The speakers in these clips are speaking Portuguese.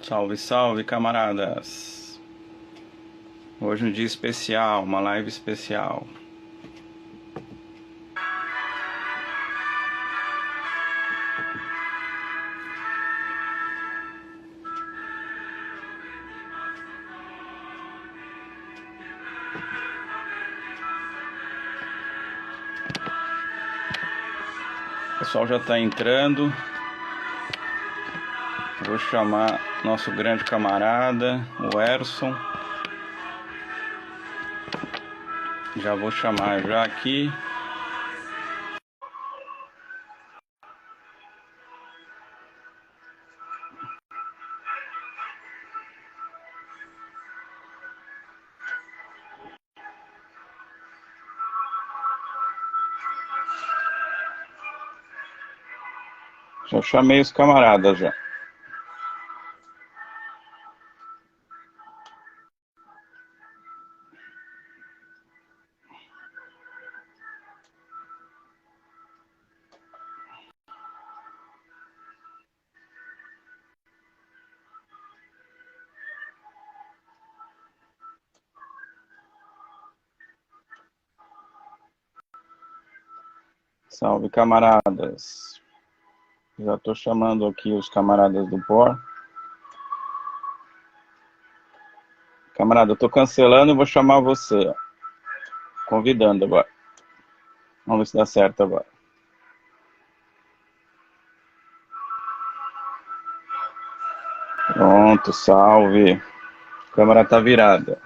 Salve, salve, camaradas! Hoje um dia especial, uma live especial. O pessoal já está entrando. Vou chamar nosso grande camarada, o Erson. Já vou chamar já aqui. Já chamei os camaradas já. Salve, camaradas. Já estou chamando aqui os camaradas do POR. Camarada, eu estou cancelando e vou chamar você. Ó. Convidando agora. Vamos ver se dá certo agora. Pronto, salve. A câmera tá virada.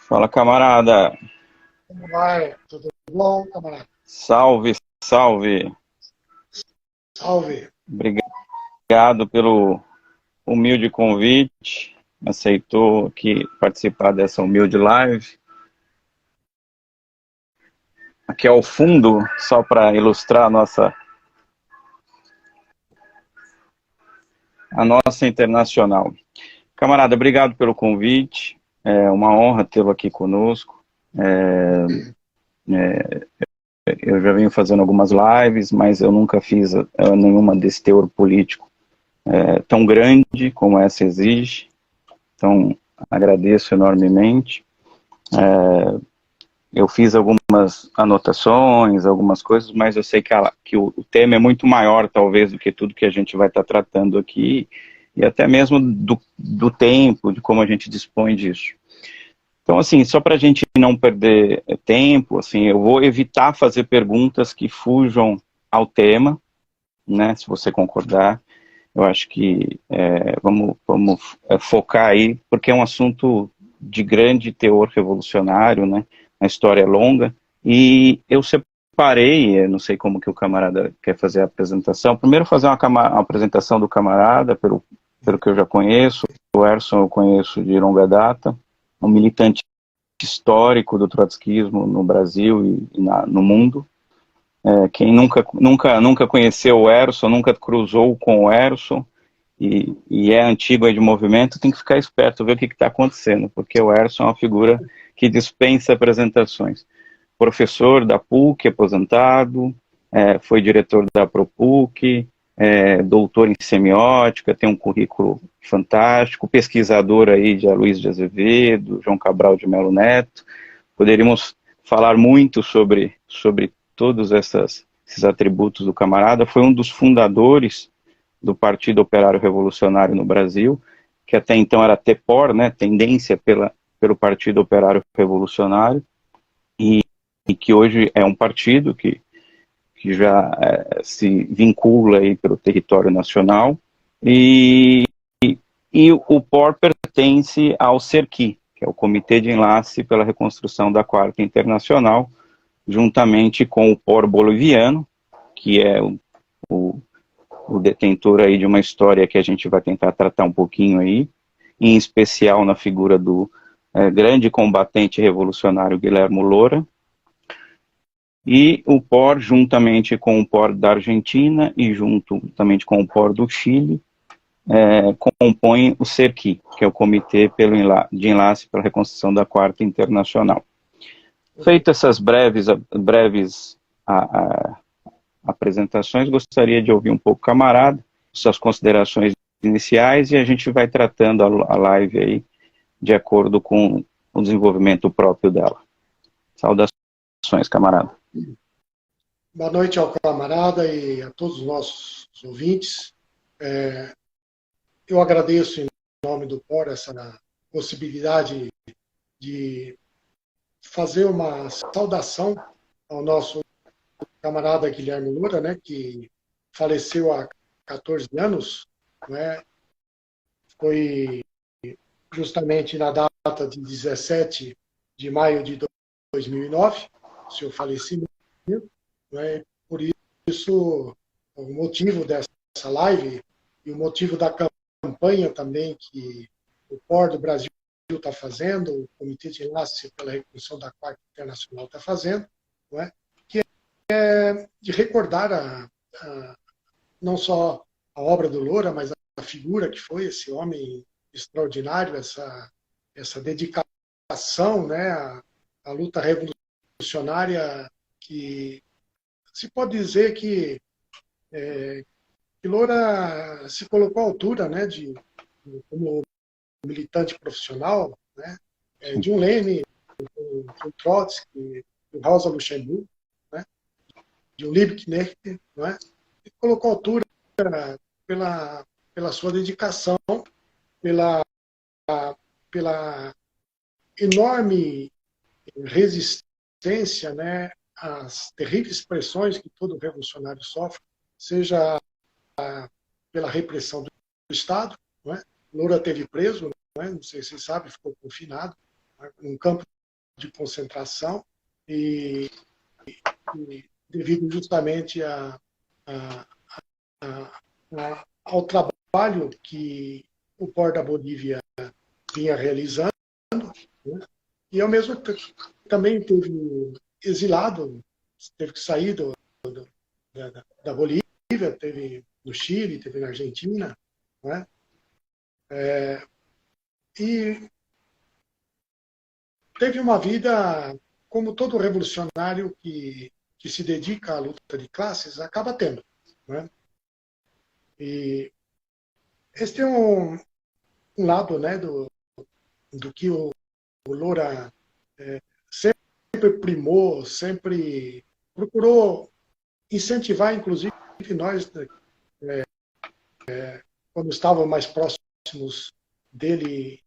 Fala, camarada. Como vai? Tudo bom, camarada? Salve, salve. Salve. Obrigado pelo humilde convite. Aceitou aqui participar dessa humilde live. Aqui é o fundo, só para ilustrar a nossa internacional. Camarada, obrigado pelo convite. É uma honra tê-lo aqui conosco. Eu já venho fazendo algumas lives, mas eu nunca fiz nenhuma desse teor político tão grande como essa exige. Então, agradeço enormemente. Eu fiz algumas anotações, algumas coisas, mas eu sei que o tema é muito maior, talvez, do que tudo que a gente vai estar tratando aqui, e até mesmo do tempo, de como a gente dispõe disso. Então, assim, só para a gente não perder tempo, assim, eu vou evitar fazer perguntas que fujam ao tema, né, se você concordar. Eu acho que vamos focar aí, porque é um assunto de grande teor revolucionário, né, a história é longa, e eu separei, não sei como que o camarada quer fazer a apresentação, primeiro fazer uma apresentação do camarada, pelo que eu já conheço. O Erson eu conheço de longa data, um militante histórico do trotskismo no Brasil e no mundo. Quem nunca conheceu o Erson, nunca cruzou com o Erson e é antigo aí de movimento, tem que ficar esperto, ver o que está acontecendo, porque o Erson é uma figura que dispensa apresentações. Professor da PUC, aposentado, foi diretor da ProPuc, doutor em semiótica, tem um currículo fantástico, pesquisador aí de Aloysio de Azevedo, João Cabral de Melo Neto. Poderíamos falar muito sobre todos esses atributos do camarada. Foi um dos fundadores do Partido Operário Revolucionário no Brasil, que até então era TEPOR, né, Tendência pelo Partido Operário Revolucionário, e que hoje é um partido que já se vincula aí pelo território nacional, e o POR pertence ao CERQUI, que é o Comitê de Enlace pela Reconstrução da Quarta Internacional, juntamente com o POR boliviano, que é o detentor aí de uma história que a gente vai tentar tratar um pouquinho aí, em especial na figura do grande combatente revolucionário Guilherme Loura, e o POR, juntamente com o POR da Argentina e juntamente com o POR do Chile, compõe o CERQUI, que é o Comitê de Enlace pela Reconstrução da Quarta Internacional. Feito essas breves a apresentações. Gostaria de ouvir um pouco o camarada, suas considerações iniciais, e a gente vai tratando a live aí de acordo com o desenvolvimento próprio dela. Saudações, camarada. Boa noite ao camarada e a todos os nossos ouvintes. Eu agradeço em nome do POR essa possibilidade de fazer uma saudação ao nosso camarada Guilherme Lura, né, que faleceu há 14 anos, né, foi justamente na data de 17 de maio de 2009, seu falecimento, né, por isso o motivo dessa live e o motivo da campanha também que o POR do Brasil está fazendo, o Comitê de Enlace pela Reconstrução da Quarta Internacional está fazendo, não é? Que é de recordar não só a obra do Loura, mas a figura que foi esse homem extraordinário, essa dedicação, né, à luta revolucionária, que se pode dizer que Loura se colocou à altura, né, como militante profissional, né, de um Lenin, de um Trotsky, de um Rosa Luxemburgo, né, de um Liebknecht, né, e colocou à altura pela sua dedicação, pela enorme resistência, né, às terríveis pressões que todo revolucionário sofre, seja pela repressão do Estado, não é? Loura teve preso, não sei se vocês sabem, ficou confinado, né, num campo de concentração, e devido justamente ao trabalho que o POR da Bolívia vinha realizando, né, e ao mesmo tempo também teve exilado, teve que sair da Bolívia, teve no Chile, teve na Argentina, né? E teve uma vida como todo revolucionário que se dedica à luta de classes acaba tendo, né? E esse é um lado, né, do que o Loura sempre primou, sempre procurou incentivar, inclusive nós, quando estávamos mais próximos dele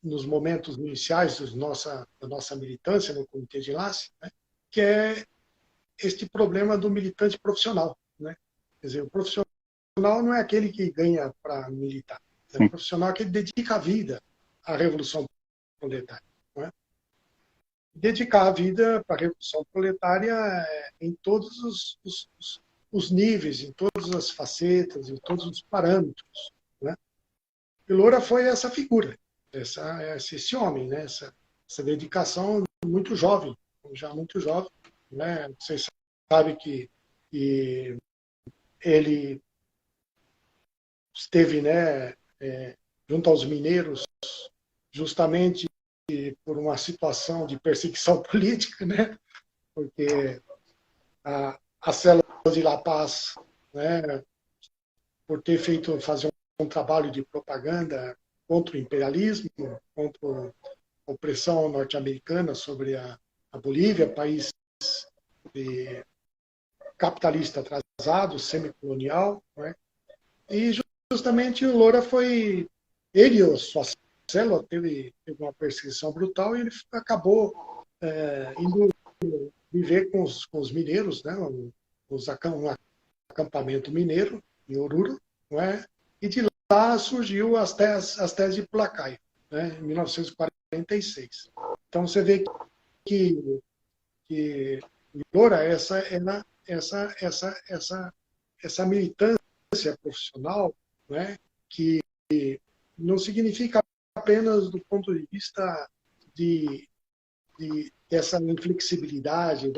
nos momentos iniciais da nossa militância no Comitê de Enlace, né, que é este problema do militante profissional, né? Quer dizer, o profissional não é aquele que ganha para militar, o profissional é aquele que dedica a vida à Revolução Proletária, né? Dedicar a vida para a Revolução Proletária em todos os níveis, em todas as facetas, em todos os parâmetros, né? E Loura foi essa figura, esse homem, né? Essa dedicação muito jovem, já muito jovem, né? Vocês sabem que ele esteve, né, junto aos mineiros justamente por uma situação de perseguição política, né? Porque as células de La Paz, né, por ter fazer um trabalho de propaganda contra o imperialismo, contra a opressão norte-americana sobre a Bolívia, país capitalista atrasado, semicolonial, né? E justamente o Loura ele e sua célula teve uma perseguição brutal e ele acabou indo viver com os mineiros, né? Um acampamento mineiro em Oruro, não é? E de lá surgiu as teses de Pulacaio, né? Em 1946. Então você vê que Loura essa militância profissional, né? Que não significa apenas do ponto de vista dessa inflexibilidade,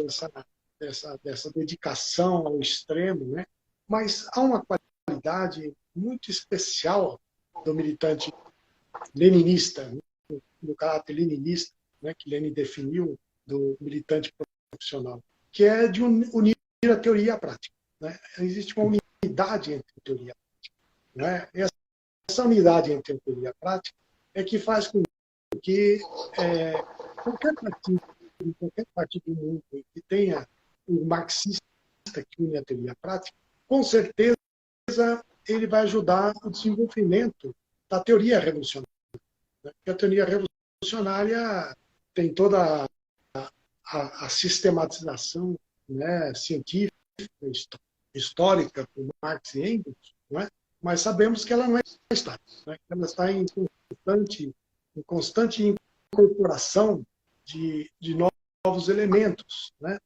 dessa dedicação ao extremo, né? Mas há uma qualidade muito especial do militante leninista, do caráter leninista, né, que Lenin definiu do militante profissional, que é de unir a teoria e a prática. Né? Existe uma unidade entre a teoria e a prática. Né? Essa unidade entre a teoria e a prática é que faz com que qualquer partido do mundo que tenha um marxista que une a teoria e a prática, com certeza ele vai ajudar o desenvolvimento da teoria revolucionária. Né? Porque a teoria revolucionária tem toda a sistematização, né, científica, histórica, por Marx e Engels, não é? Mas sabemos que ela não é estática, né? Ela está em constante incorporação de novos elementos, né?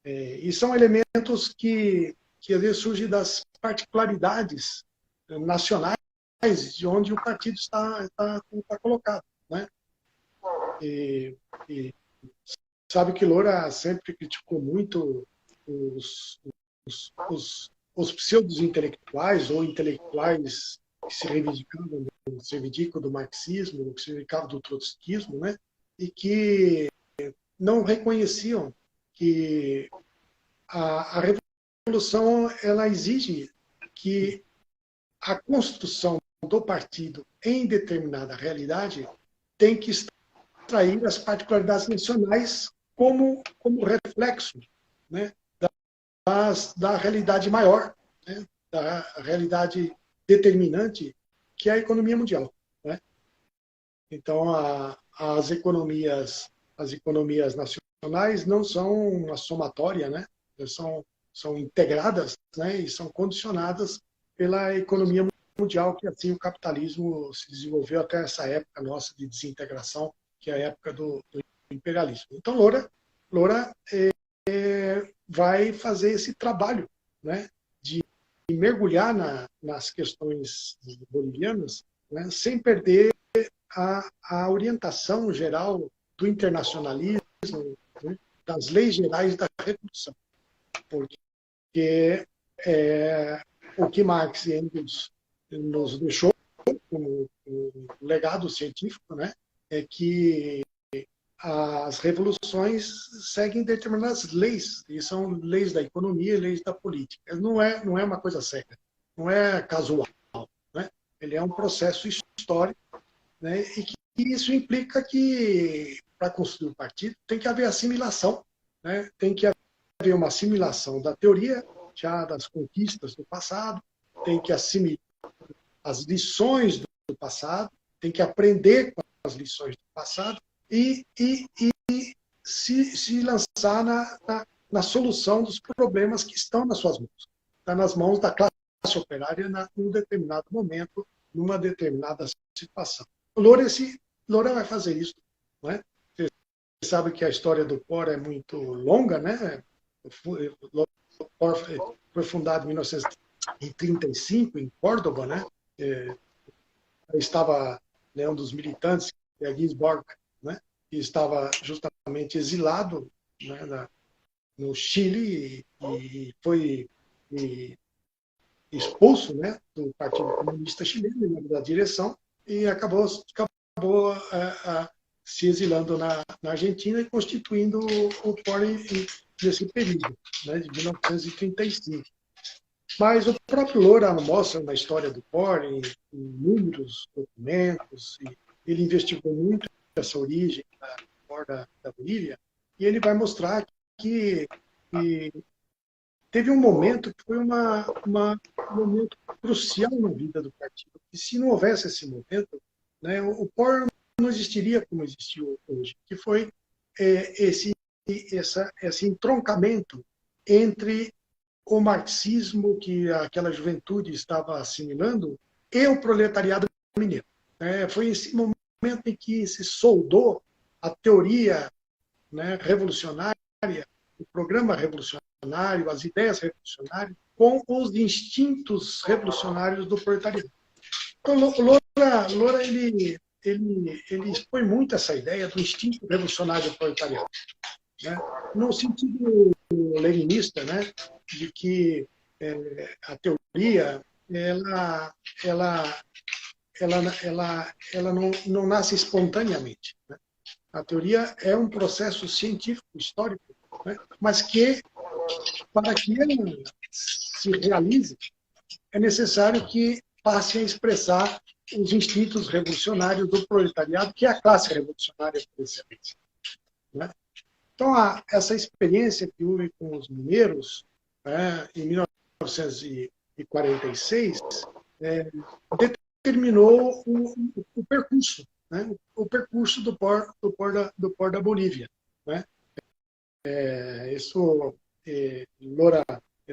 E são elementos que às vezes surgem das particularidades nacionais de onde o partido está colocado, né? E sabe que Loura sempre criticou muito os pseudos intelectuais ou intelectuais que se reivindicam do marxismo, que se reivindicavam do trotskismo, né? E que não reconheciam que a revolução ela exige que a construção do partido em determinada realidade tem que extrair as particularidades nacionais como reflexo, né, da realidade maior, né, da realidade determinante que é a economia mundial. Né? Então, as economias nacionais não são uma somatória, né? São integradas, né? E são condicionadas pela economia mundial, que assim o capitalismo se desenvolveu até essa época nossa de desintegração, que é a época do imperialismo. Então, Loura vai fazer esse trabalho, né, de mergulhar nas questões bolivianas, né, sem perder a orientação geral do internacionalismo, né, das leis gerais da Revolução. Porque o que Marx e Engels nos deixou como um legado científico, né, é que as revoluções seguem determinadas leis, e são leis da economia e leis da política. Não é uma coisa cega, não é casual. Né? Ele é um processo histórico, né, e que isso implica que, para construir o partido, tem que haver assimilação, né? Tem que haver uma assimilação da teoria, já das conquistas do passado, tem que assimilar as lições do passado, tem que aprender com as lições do passado e se lançar na solução dos problemas que estão nas suas mãos. Está nas mãos da classe operária num determinado momento, numa determinada situação. Loura vai fazer isso. Não é? Você sabe que a história do POR é muito longa, né? O POR foi fundado em 1935, em Córdoba, né? Estava, né, um dos militantes, que é Ginsborg, né? Que estava justamente exilado, né, no Chile e foi expulso, né, do Partido Comunista Chileno, da direção, e acabou se exilando na Argentina e constituindo o POR nesse período, né, de 1935. Mas o próprio Loura mostra na história do POR, em inúmeros documentos, e ele investigou muito essa origem da POR da Bolívia, e ele vai mostrar que teve um momento que foi um momento crucial na vida do partido. E se não houvesse esse momento, né, o POR não existiria como existiu hoje, que foi esse entroncamento entre o marxismo que aquela juventude estava assimilando e o proletariado mineiro. Foi esse momento em que se soldou a teoria, né, revolucionária, o programa revolucionário, as ideias revolucionárias, com os instintos revolucionários do proletariado. Então, Loura ele expõe muito essa ideia do instinto revolucionário do proletariado, né? No sentido leninista, né, de que a teoria ela não nasce espontaneamente. Né? A teoria é um processo científico, histórico, né? Mas que, para que ele se realize, é necessário que passe a expressar os instintos revolucionários do proletariado, que é a classe revolucionária por excelência, né? Então, essa experiência que houve com os mineiros, né, em 1946, determinou o percurso, né, o percurso do port da Bolívia, né? Isso Loura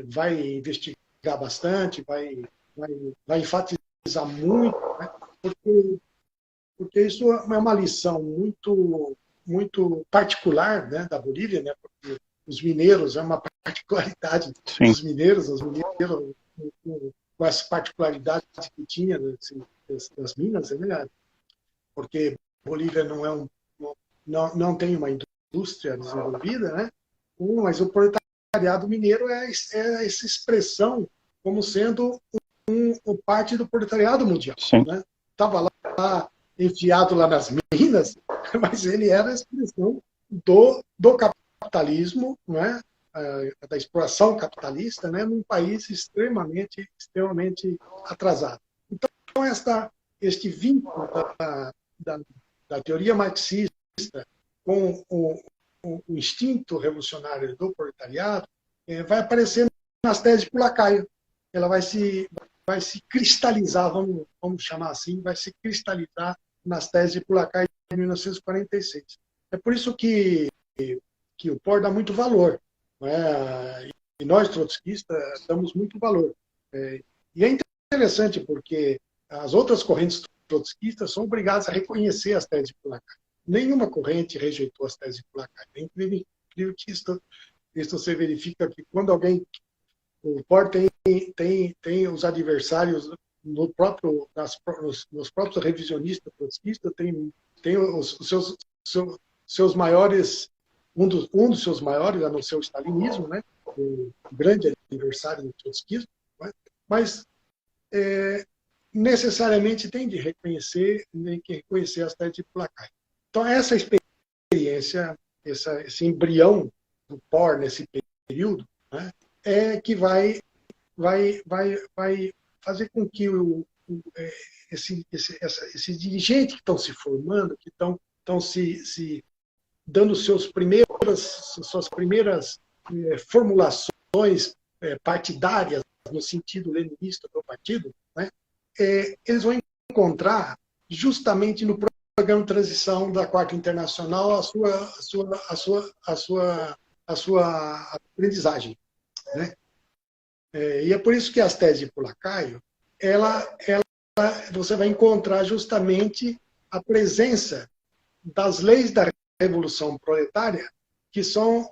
vai investigar bastante, vai enfatizar muito, né, porque isso é uma lição muito particular, né, da Bolívia, né, porque os mineiros, é uma particularidade dos mineiros, os mineiros com as particularidades que tinha das minas, né, porque Bolívia não tem uma indústria desenvolvida, né, mas o proletariado mineiro é essa expressão como sendo parte do proletariado mundial, né? Estava lá enfiado lá nas minas, mas ele era a expressão do capitalismo, né? Da exploração capitalista, né? Num país extremamente atrasado. Então, este vínculo da teoria marxista com o instinto revolucionário do proletariado vai aparecer nas teses de Lacaille. Ela vai se cristalizar, vamos chamar assim, vai se cristalizar nas teses de Lacaille de 1946. É por isso que o POR dá muito valor, né? E nós, trotskistas, damos muito valor. E é interessante porque as outras correntes trotskistas são obrigadas a reconhecer as teses de Lacaille. Nenhuma corrente rejeitou as teses de Lacaille. É incrível que isso você verifica que quando alguém... O POR tem os adversários nos próprios revisionistas trotskistas, tem os seus maiores, um dos seus maiores, a não ser o stalinismo, né? O grande adversário do trotskismo, né? Mas necessariamente tem que reconhecer as teses de Lacaille. Então, essa experiência, esse embrião do POR nesse período, né, que vai fazer com que esses dirigentes que estão se formando, que estão se dando suas primeiras formulações partidárias no sentido leninista do partido, né, eles vão encontrar justamente no programa de transição da Quarta Internacional a sua aprendizagem, né? E é por isso que as teses de Lacaille, você vai encontrar justamente a presença das leis da Revolução Proletária, que são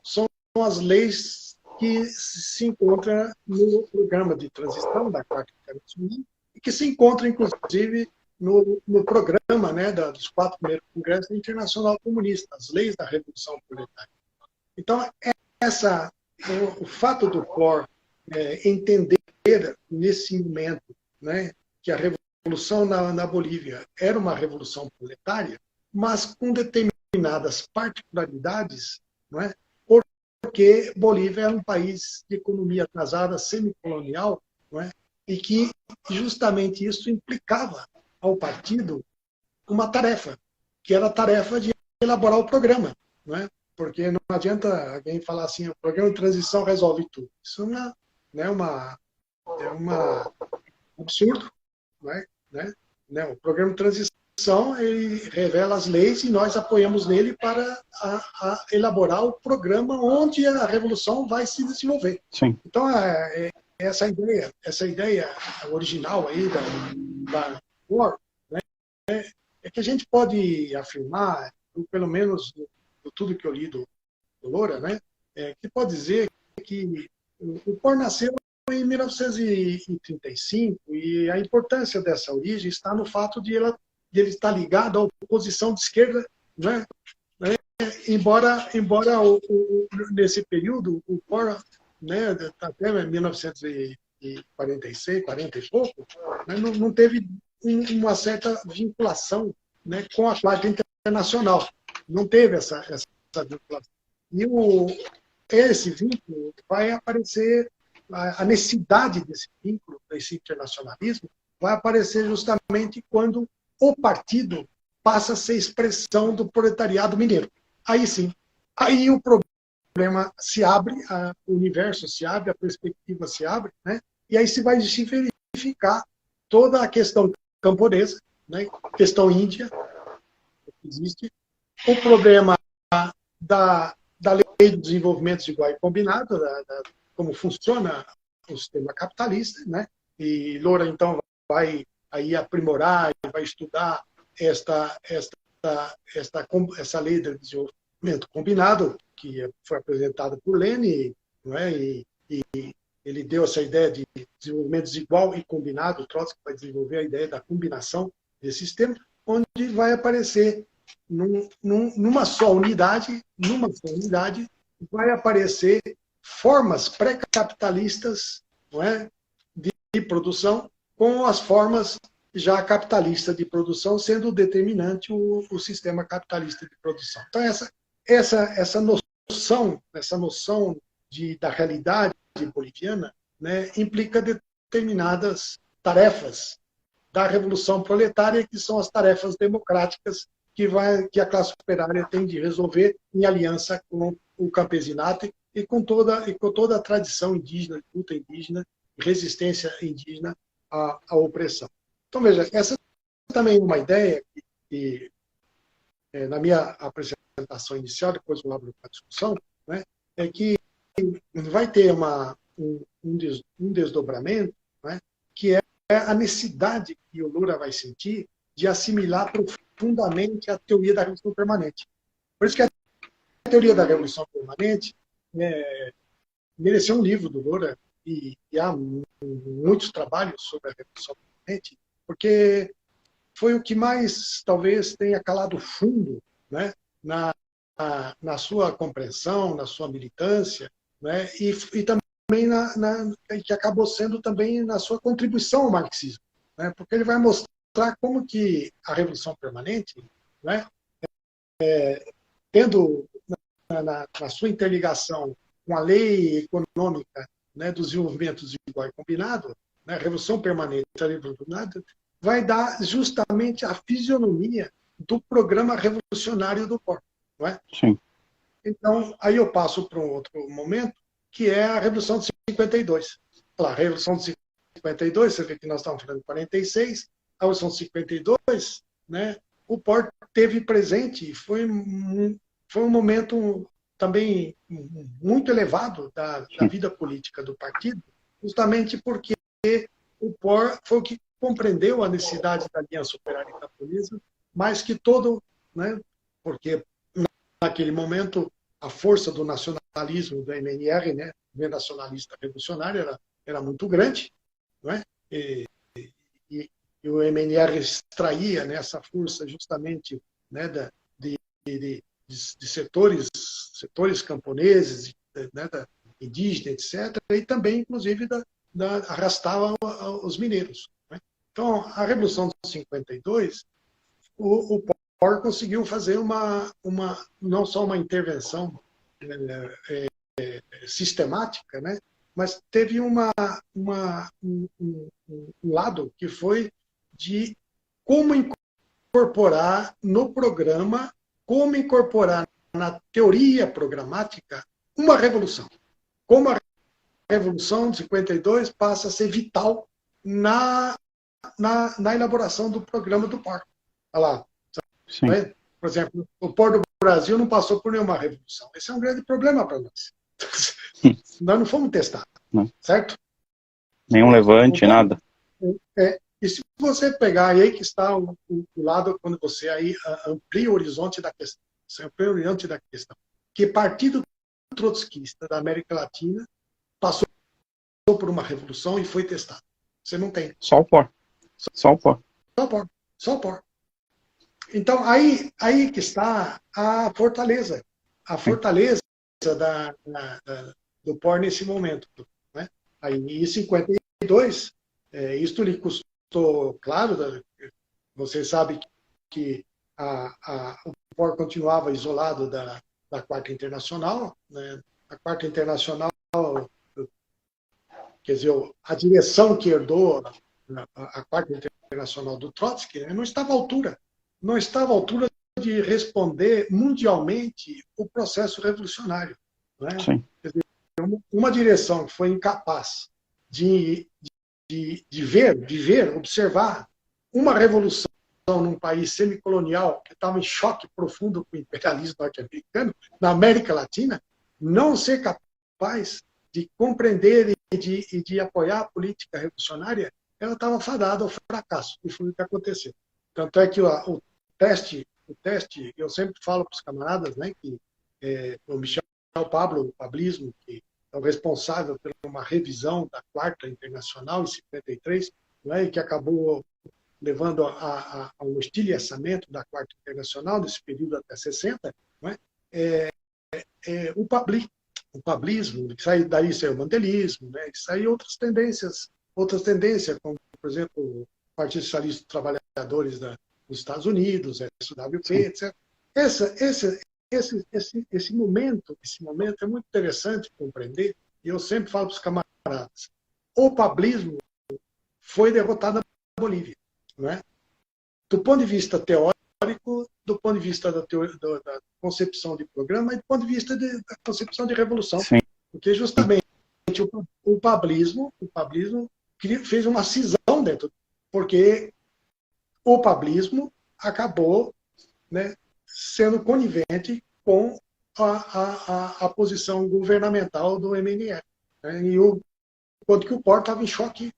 as leis que se encontram no programa de transição da Quarta Internacional e que se encontram, inclusive, no programa, né, dos 4 primeiros congressos da Internacional Comunista, as leis da Revolução Proletária. Então, o fato do POR entender nesse momento, né, que a revolução na Bolívia era uma revolução proletária, mas com determinadas particularidades, não é? Porque Bolívia é um país de economia atrasada, semicolonial, não é? E que justamente isso implicava ao partido uma tarefa, que era a tarefa de elaborar o programa, não é? Porque não adianta alguém falar assim, o programa de transição resolve tudo. Isso não é um absurdo, né? O programa de transição ele revela as leis e nós apoiamos nele para elaborar o programa onde a revolução vai se desenvolver. Sim. Então, essa ideia original aí da POR, né, é que a gente pode afirmar, pelo menos de tudo que eu li do Loura, né, que pode dizer que o POR nasceu em 1935 e a importância dessa origem está no fato de ele estar ligado à oposição de esquerda, né? Embora nesse período o POR, né, até 1946, 40 e pouco, né, não teve uma certa vinculação, né, com a Quarta Internacional. Não teve essa vinculação. E esse vínculo vai aparecer, a necessidade desse vínculo, desse internacionalismo, vai aparecer justamente quando o partido passa a ser expressão do proletariado mineiro. Aí sim, aí o problema se abre, o universo se abre, a perspectiva se abre, né? E aí se vai se verificar toda a questão camponesa, né? Questão índia, que existe, o problema da lei de desenvolvimento desigual e combinado, como funciona o sistema capitalista, né? E Loura, então, vai aí aprimorar, vai estudar essa lei de desenvolvimento combinado, que foi apresentada por Lênin, não é? E ele deu essa ideia de desenvolvimento desigual e combinado, o Trotsky vai desenvolver a ideia da combinação desse sistema, onde vai aparecer numa só unidade, vai aparecer formas pré-capitalistas, não é, de produção, com as formas já capitalistas de produção, sendo determinante o sistema capitalista de produção. Então, essa noção da realidade boliviana, né, implica determinadas tarefas da revolução proletária, que são as tarefas democráticas que a classe operária tem de resolver em aliança com o campesinato e com toda a tradição indígena, luta indígena, resistência indígena à opressão. Então, veja, essa também é uma ideia que na minha apresentação inicial, depois vou abrir para a discussão, né, é que vai ter um desdobramento, né, que é a necessidade que o Lula vai sentir de assimilar profundamente a teoria da revolução permanente. Por isso que a teoria da revolução permanente mereceu um livro do Lula, e há muitos trabalhos sobre a revolução permanente, porque foi o que mais, talvez, tenha calado fundo, né, na sua compreensão, na sua militância, né, e também que acabou sendo também na sua contribuição ao marxismo, né, porque ele vai mostrar como que a revolução permanente, né, tendo na sua interligação com a lei econômica, né, dos desenvolvimentos igual e combinado, né, a revolução permanente, a revolução combinada, vai dar justamente a fisionomia do programa revolucionário do POR. Não é? Sim. Então, aí eu passo para um outro momento, que é a Revolução de 52. A Revolução de 52, você vê que nós estamos falando de 46, a Revolução de 52, né, o POR teve presente, e foi um momento também muito elevado da vida política do partido, justamente porque o POR foi o que compreendeu a necessidade da Aliança Operária Camponesa, mais que todo, né, porque naquele momento a força do nacionalismo do MNR, né, o nacionalista revolucionário, era muito grande, não é? E o MNR extraía, né, essa força justamente, né, de setores camponeses, né, indígenas, etc., e também, inclusive, arrastava os mineiros. Né? Então, a Revolução de 52, o POR conseguiu fazer não só uma intervenção sistemática, né, mas teve um lado que foi de como incorporar no programa, como incorporar na teoria programática uma revolução. Como a Revolução de 52 passa a ser vital na elaboração do programa do POR. Olha lá. Né? Por exemplo, o POR do Brasil não passou por nenhuma revolução. Esse é um grande problema para nós. Nós não fomos testados, certo? Nenhum levante, nada. E se você pegar, e aí que está o lado, quando você aí amplia o horizonte da questão, que partido trotskista da América Latina passou por uma revolução e foi testado. Você não tem. Só o POR. Só o POR. Só o POR. Então, aí que está a fortaleza. A fortaleza do POR nesse momento. Né? Aí, em 52, isto lhe custou, claro, você sabe que o POR continuava isolado da Quarta Internacional, né? a Quarta Internacional, quer dizer, a direção que herdou a Quarta Internacional do Trotsky, né, não estava à altura. Não estava à altura de responder mundialmente o processo revolucionário. Né? Uma direção que foi incapaz de ver, observar uma revolução num país semicolonial que estava em choque profundo com o imperialismo norte-americano, na América Latina, não ser capaz de compreender e de apoiar a política revolucionária, ela estava fadada ao fracasso, e foi o que aconteceu. Tanto é que o teste, eu sempre falo para os camaradas, né, que o Michel Pablo, o pablismo, que é o responsável por uma revisão da Quarta Internacional em 53, né, e que acabou levando a um estilhaçamento da Quarta Internacional nesse período até 60, né, o pablismo, daí saiu o mandelismo, né, saiu outras tendências, como, por exemplo, o Partido Socialista dos Trabalhadores dos Estados Unidos, SWP, etc. Esse momento é muito interessante compreender, e eu sempre falo para os camaradas, o pablismo foi derrotado na Bolívia. Não é? Do ponto de vista teórico, do ponto de vista da concepção de programa e do ponto de vista da concepção de revolução. Sim. Porque justamente o pablismo fez uma cisão dentro, porque o pablismo acabou, né, sendo conivente com a posição governamental do MNF. Né, enquanto que o POR estava em choque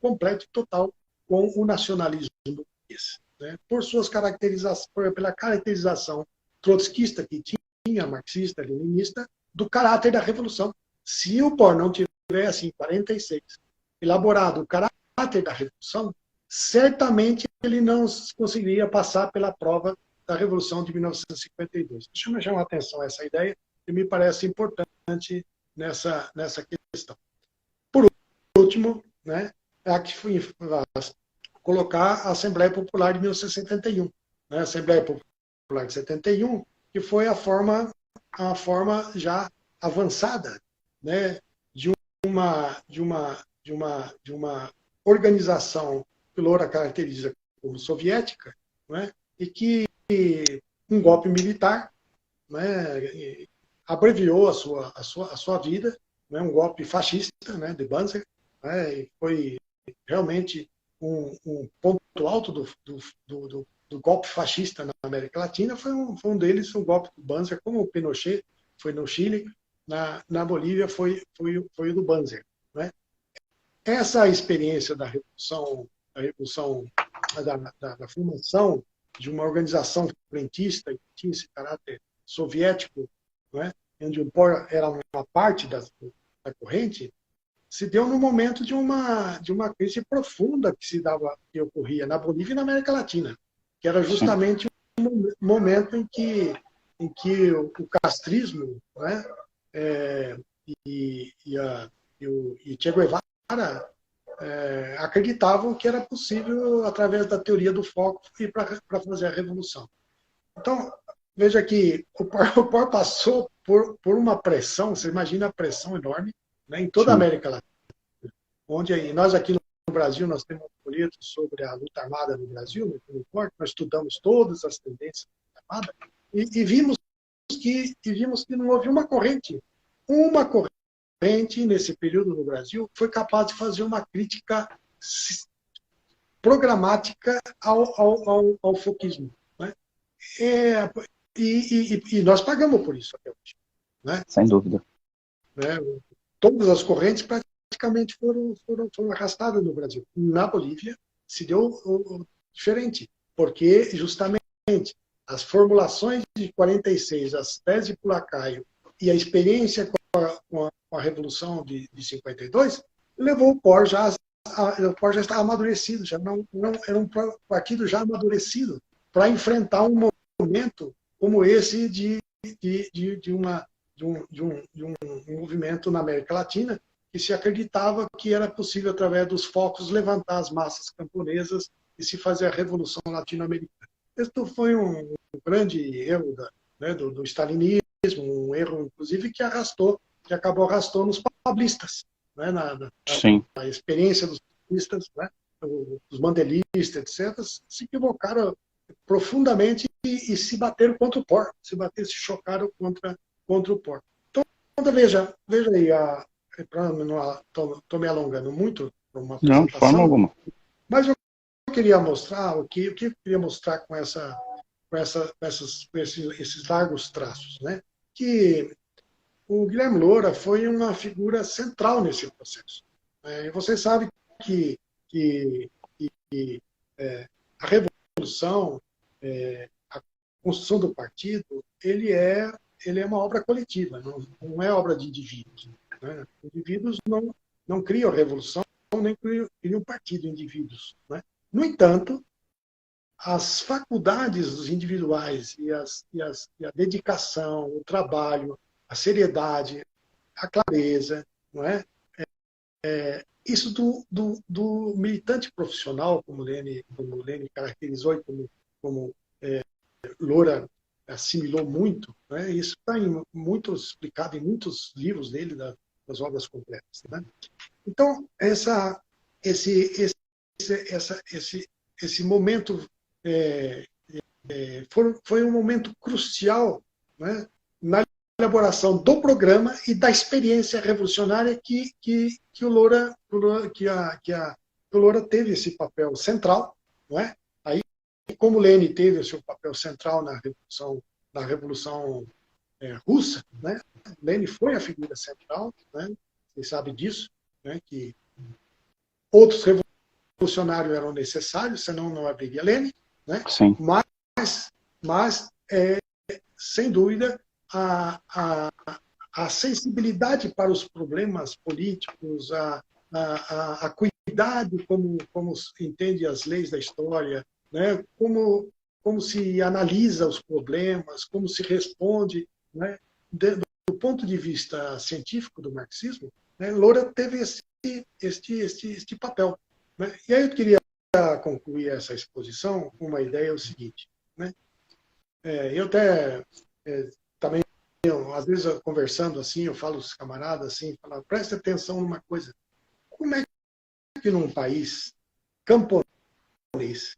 completo e total com o nacionalismo burguês, né, pela caracterização trotskista que tinha, marxista, leninista, do caráter da revolução. Se o POR não tivesse, em 46, elaborado o caráter da revolução, certamente ele não conseguiria passar pela prova da Revolução de 1952. Deixa eu chamar a atenção a essa ideia, que me parece importante nessa questão. Por último, né, aqui fui colocar a Assembleia Popular de 1971. Né, a Assembleia Popular de 71, que foi a forma já avançada, né, de uma organização que Loura caracteriza como soviética, né, e que um golpe militar, né, abreviou a sua vida, né, um golpe fascista, né, de Banzer, né, e foi realmente um ponto alto do golpe fascista na América Latina, foi um deles, um golpe do Banzer, como o Pinochet foi no Chile, na Bolívia foi o do Banzer. Né? Essa experiência da formação de uma organização frentista que tinha esse caráter soviético, né, onde o POR era uma parte da corrente, se deu no momento de uma crise profunda que ocorria na Bolívia e na América Latina, que era justamente um momento em que o castrismo, né, e Che Guevara acreditavam que era possível, através da teoria do foco, ir para fazer a revolução. Então, veja que o POR passou por uma pressão, você imagina a pressão enorme, né, em toda a América Latina, onde nós aqui no Brasil nós temos um folheto sobre a luta armada no Brasil, né, pelo POR, nós estudamos todas as tendências da luta armada e vimos que não houve uma corrente nesse período no Brasil foi capaz de fazer uma crítica programática ao foquismo. Né? E nós pagamos por isso até hoje. Né? Sem dúvida. Né? Todas as correntes praticamente foram arrastadas no Brasil. Na Bolívia se deu diferente, porque justamente as formulações de 46, as teses de Pulacaio e a experiência com a Revolução de 52, levou o POR já estava amadurecido, já não era um partido já amadurecido para enfrentar um momento como esse de um movimento na América Latina que se acreditava que era possível, através dos focos, levantar as massas camponesas e se fazer a Revolução Latino-Americana. Isso foi um grande erro do stalinismo, um erro, inclusive, que acabou arrastando os pablistas, né? Sim. Na experiência dos pablistas, né? Os mandelistas, etc., se equivocaram profundamente e se bateram contra o POR, se chocaram contra o POR. Então, veja aí, estou me alongando muito para uma Não, de forma apresentação, alguma. mas eu queria mostrar, o que eu queria mostrar com esses largos traços, né? Que o Guilherme Loura foi uma figura central nesse processo. E você sabe que, que, que a revolução, a construção do partido, ele é uma obra coletiva, não é obra de indivíduos. Né? Indivíduos não criam revolução, nem criam partido, indivíduos. Né? No entanto, as faculdades dos individuais e a dedicação, o trabalho, a seriedade, a clareza, não é? Isso do militante profissional, como Lênin caracterizou e como Loura assimilou muito, né? Isso está muito explicado em muitos livros dele, das obras completas. Né? Então, esse momento foi um momento crucial, né, na elaboração do programa e da experiência revolucionária que o Loura teve esse papel central, não é? Aí, como Lenin teve o seu papel central na revolução russa, né? Lenin foi a figura central, né? Vocês sabem disso, né? Que outros revolucionários eram necessários, senão não haveria Lenin, né? Sim. Mas sem dúvida, a sensibilidade para os problemas políticos, a cuidado como se entende as leis da história, né? como se analisa os problemas, como se responde, né? Do ponto de vista científico do marxismo, né? Loura teve este papel. Né? E aí eu queria concluir essa exposição com uma ideia, o seguinte, né? Eu até também, às vezes, conversando assim, eu falo aos camaradas assim, preste atenção numa coisa. Como é que num país camponês,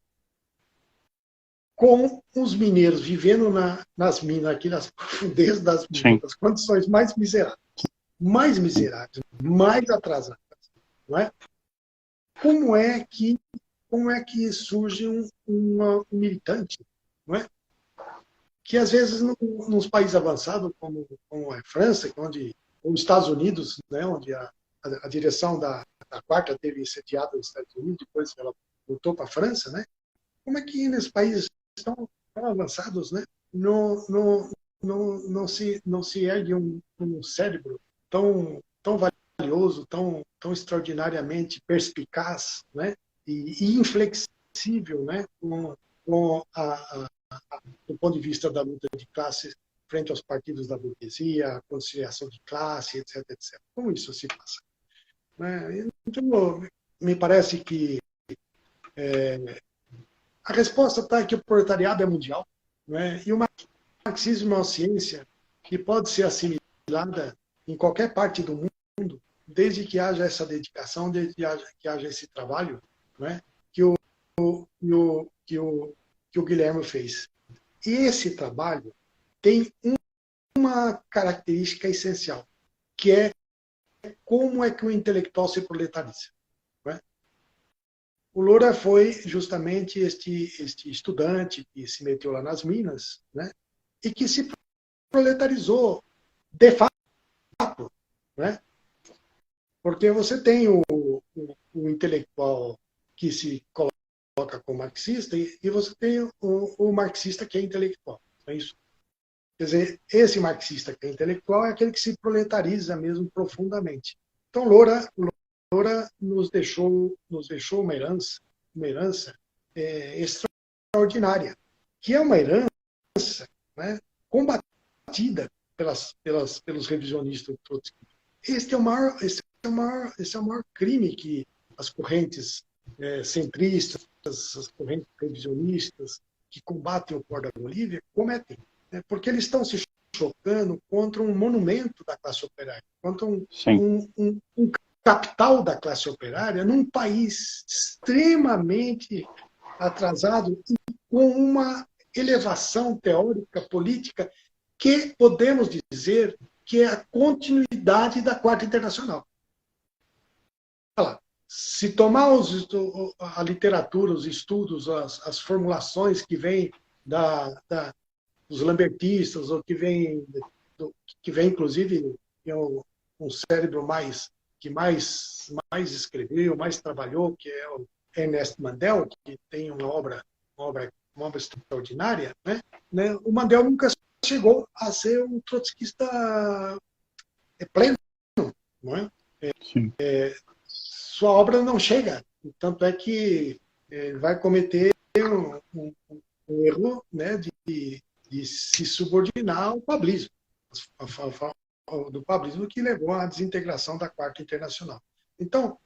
com os mineiros vivendo nas minas, aqui nas profundezas das minas, das condições mais miseráveis, mais atrasadas, não é? Como é que surge um militante, não é? Que às vezes nos países avançados, como a França, ou os Estados Unidos, né, onde a direção da Quarta teve sediado nos Estados Unidos, depois ela voltou para a França, né? Como é que nesses países tão avançados, né, não se ergue um cérebro tão valioso, tão extraordinariamente perspicaz, né, e inflexível, né, com do ponto de vista da luta de classes frente aos partidos da burguesia, a conciliação de classe, etc, etc. Como isso se passa? Então, me parece que a resposta está que o proletariado é mundial, né? E o marxismo é uma ciência que pode ser assimilada em qualquer parte do mundo, desde que haja essa dedicação, desde que haja esse trabalho, né? que o Guilherme fez. E esse trabalho tem uma característica essencial, que é como é que o intelectual se proletariza. Né? O Loura foi justamente este estudante que se meteu lá nas minas, né? E que se proletarizou de fato. Né? Porque você tem o intelectual que se coloca como marxista e você tem o marxista que é intelectual. É isso. Quer dizer, esse marxista que é intelectual é aquele que se proletariza mesmo profundamente. Então, Loura nos deixou uma herança extraordinária, que é uma herança, né, combatida pelos revisionistas trotskistas. Esse é o maior crime que as correntes centristas, as correntes revisionistas que combatem o poder da Bolívia cometem, né? Porque eles estão se chocando contra um monumento da classe operária, contra Sim. um capital da classe operária num país extremamente atrasado e com uma elevação teórica, política, que podemos dizer que é a continuidade da Quarta Internacional. Se tomar a literatura, os estudos, as formulações que vêm dos lambertistas, ou que vem inclusive, é um cérebro que mais escreveu, mais trabalhou, que é o Ernest Mandel, que tem uma obra extraordinária, né? O Mandel nunca chegou a ser um trotskista pleno, não é? Sim. Sua obra não chega, tanto é que ele vai cometer um erro, né, de se subordinar ao pablismo, do pablismo que levou à desintegração da Quarta Internacional. Então,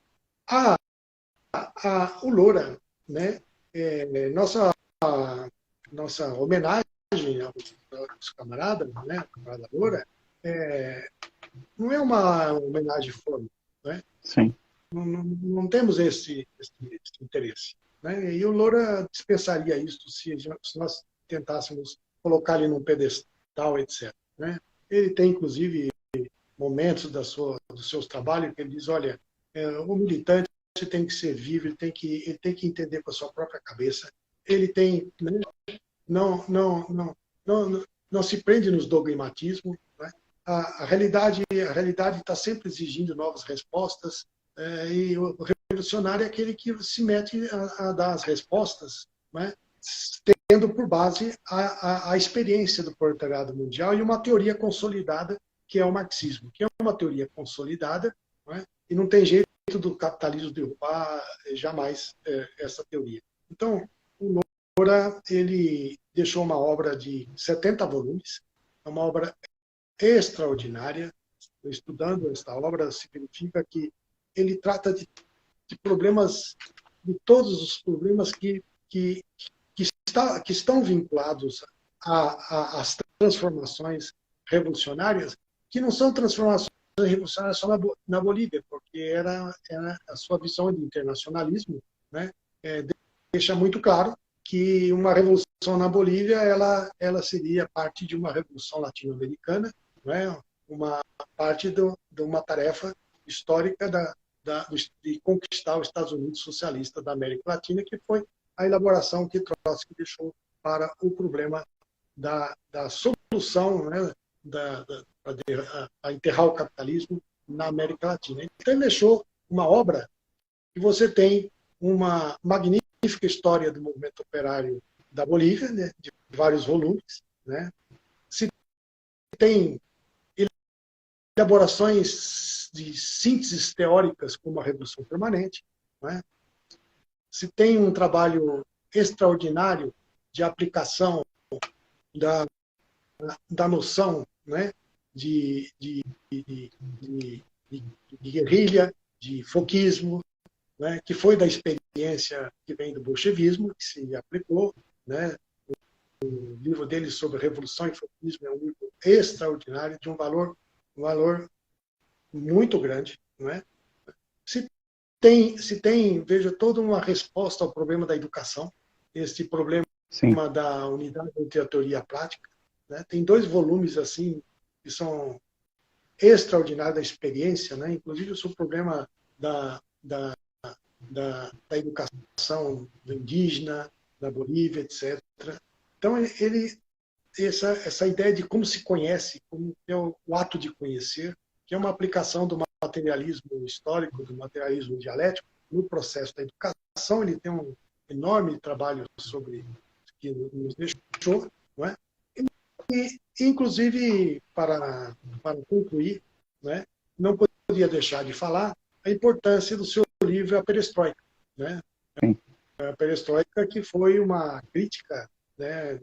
o Loura, né, nossa homenagem aos camaradas, né, a camarada Loura, não é uma homenagem formal, né? Sim. Não temos esse interesse, né? E o Loura dispensaria isso se nós tentássemos colocar ele num pedestal, etc. Né? Ele tem, inclusive, momentos dos seus trabalhos que ele diz, olha, o militante tem que ser vivo, ele tem que entender com a sua própria cabeça, ele tem, né, não se prende nos dogmatismos, né? A realidade está sempre exigindo novas respostas, e o revolucionário é aquele que se mete a dar as respostas, né, tendo por base a experiência do proletariado mundial e uma teoria consolidada, que é o marxismo, que é uma teoria consolidada, né, e não tem jeito do capitalismo derrubar jamais essa teoria. Então, o Loura, ele deixou uma obra de 70 volumes, é uma obra extraordinária. Estudando esta obra, significa que ele trata de problemas, de todos os problemas que estão vinculados às transformações revolucionárias, que não são transformações revolucionárias só na Bolívia, porque era a sua visão de internacionalismo, né, deixa muito claro que uma revolução na Bolívia ela seria parte de uma revolução latino-americana, né, uma parte de uma tarefa histórica de conquistar os Estados Unidos socialista da América Latina, que foi a elaboração que Trotsky deixou para o problema da solução, né, para enterrar o capitalismo na América Latina. Então, ele deixou uma obra que você tem uma magnífica história do movimento operário da Bolívia, né, de vários volumes, né? Se tem elaborações de sínteses teóricas como a Revolução Permanente, né? Se tem um trabalho extraordinário de aplicação da noção, né, de guerrilha, de foquismo, né, que foi da experiência que vem do bolchevismo, que se aplicou, né? O livro dele sobre Revolução e Foquismo é um livro extraordinário, de um valor muito grande, não é? Se tem, veja, toda uma resposta ao problema da educação, esse problema Sim. da unidade entre a teoria e a prática, né? Tem 2 volumes assim que são extraordinários da experiência, né? Inclusive o seu problema da educação indígena, da Bolívia, etc. Então, essa ideia de como se conhece, como é o ato de conhecer, que é uma aplicação do materialismo histórico, do materialismo dialético, no processo da educação. Ele tem um enorme trabalho sobre que nos deixou, não é? E, inclusive, para concluir, né, não poderia deixar de falar a importância do seu livro A Perestroika, né? A Perestroika, que foi uma crítica, né,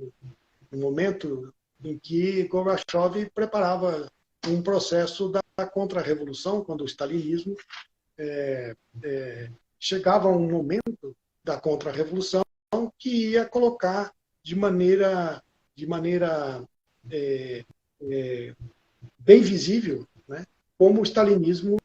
no momento em que Gorbachev preparava um processo da contra-revolução, quando o stalinismo chegava a um momento da contra-revolução que ia colocar de maneira bem visível, né, como o stalinismo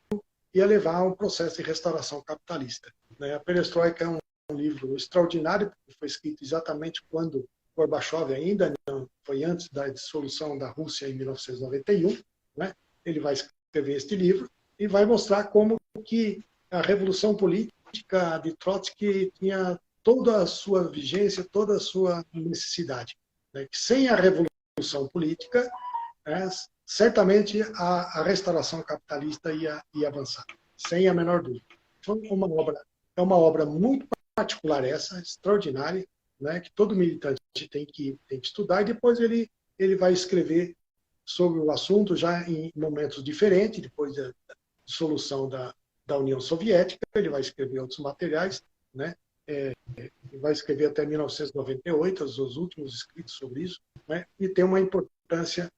ia levar a um processo de restauração capitalista. Né? A Perestroika é um livro extraordinário, porque foi escrito exatamente quando Gorbachev ainda não foi antes da dissolução da Rússia em 1991, né? Ele vai escrever este livro e vai mostrar como que a revolução política de Trotsky tinha toda a sua vigência, toda a sua necessidade. Né? Que sem a revolução política, né, certamente a restauração capitalista ia avançar, sem a menor dúvida. Então, é uma obra muito particular essa, extraordinária, né, que todo militante tem que estudar, e depois ele vai escrever sobre o assunto já em momentos diferentes, depois da dissolução da União Soviética, ele vai escrever outros materiais, né, ele vai escrever até 1998, os últimos escritos sobre isso, né, e tem uma importância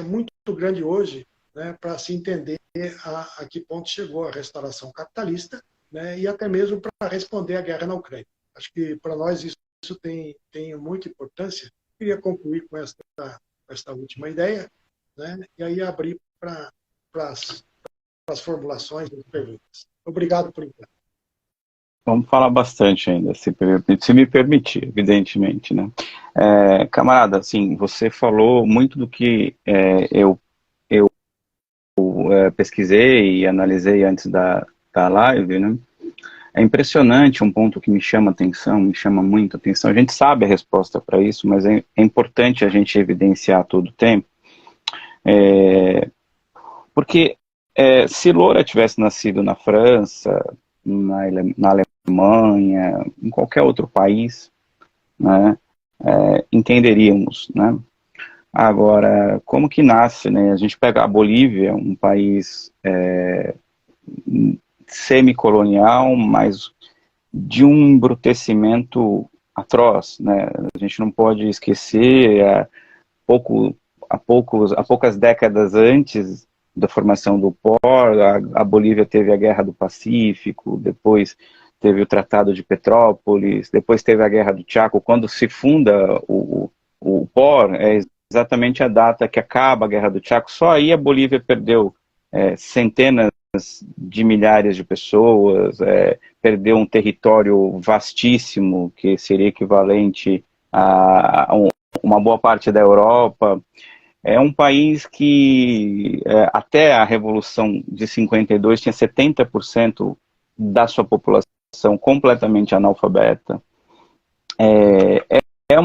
muito grande hoje, né, para se entender a que ponto chegou a restauração capitalista, né, e até mesmo para responder à guerra na Ucrânia. Acho que para nós isso tem muita importância. Queria concluir com esta última ideia, né, e aí abrir para as formulações e perguntas. Obrigado por enquanto. Vamos falar bastante ainda, se me permitir, evidentemente, né? Camarada, assim, você falou muito do que eu pesquisei e analisei antes da live, né? É impressionante, um ponto que me chama atenção, me chama muito atenção. A gente sabe a resposta para isso, mas é importante a gente evidenciar todo o tempo. Porque se Loura tivesse nascido na França, na Alemanha, em qualquer outro país, né, entenderíamos, né? Agora, como que nasce, né? A gente pega a Bolívia, um país semicolonial, mas de um embrutecimento atroz, né? A gente não pode esquecer, há poucas décadas antes da formação do POR, a Bolívia teve a Guerra do Pacífico, depois teve o Tratado de Petrópolis, depois teve a Guerra do Chaco. Quando se funda o POR, é exatamente a data que acaba a Guerra do Chaco. Só aí a Bolívia perdeu centenas de milhares de pessoas, perdeu um território vastíssimo, que seria equivalente a uma boa parte da Europa. É um país que, até a Revolução de 52, tinha 70% da sua população completamente analfabeta. É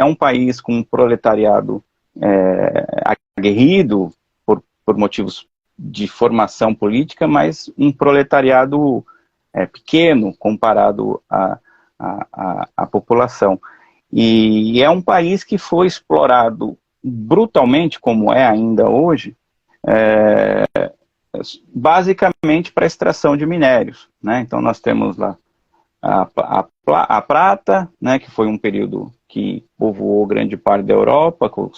um país com um proletariado aguerrido por motivos de formação política, mas um proletariado pequeno comparado à população. E é um país que foi explorado brutalmente, como é ainda hoje, basicamente para extração de minérios, né? Então nós temos lá a prata, né, que foi um período que povoou grande parte da Europa com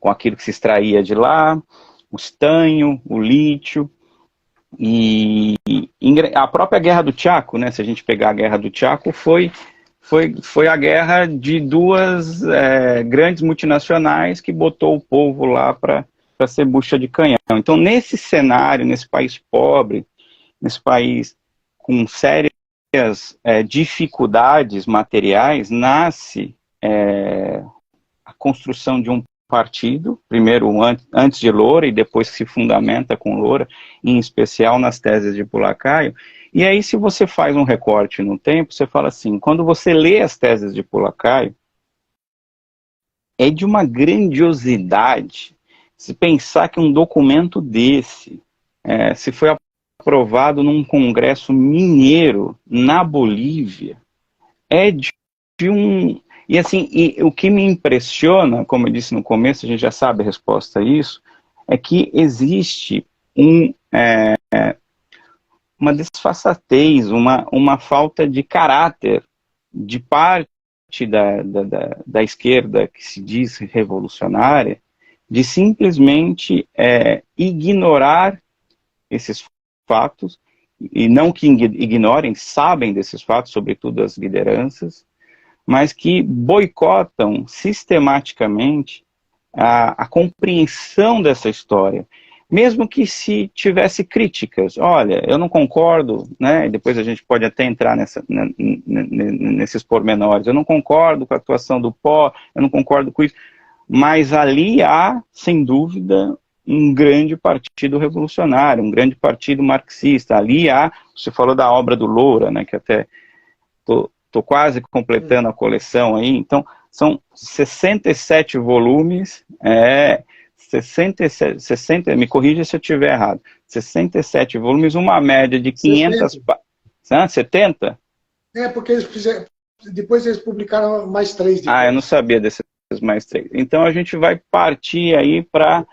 aquilo que se extraía de lá, o estanho, o lítio, e a própria Guerra do Chaco, né, se a gente pegar a Guerra do Chaco, foi a guerra de duas grandes multinacionais que botou o povo lá para ser bucha de canhão. Então, nesse cenário, nesse país pobre, nesse país com sérias dificuldades materiais, nasce a construção de um partido, primeiro antes de Loura e depois se fundamenta com Loura, em especial nas teses de Pulacaio. E aí, se você faz um recorte no tempo, você fala assim, quando você lê as teses de Pulacaio, é de uma grandiosidade se pensar que um documento desse, se foi aprovado num congresso mineiro na Bolívia, é de um... E assim, o que me impressiona, como eu disse no começo, a gente já sabe a resposta a isso, é que existe uma desfaçatez, uma falta de caráter de parte da esquerda que se diz revolucionária, de simplesmente ignorar esses fatos, e não que ignorem, sabem desses fatos, sobretudo as lideranças, mas que boicotam sistematicamente a compreensão dessa história. Mesmo que se tivesse críticas, olha, eu não concordo, né, e depois a gente pode até entrar nesses pormenores, eu não concordo com a atuação do PO, eu não concordo com isso, mas ali há, sem dúvida, um grande partido revolucionário, um grande partido marxista, ali há, você falou da obra do Loura, né, que até estou quase completando a coleção aí, então são 67 volumes, 60, me corrija se eu estiver errado, 67 volumes, uma média de 500... 70? Porque eles fizeram, depois eles publicaram mais 3. Depois. Eu não sabia desses mais 3. Então a gente vai partir aí para...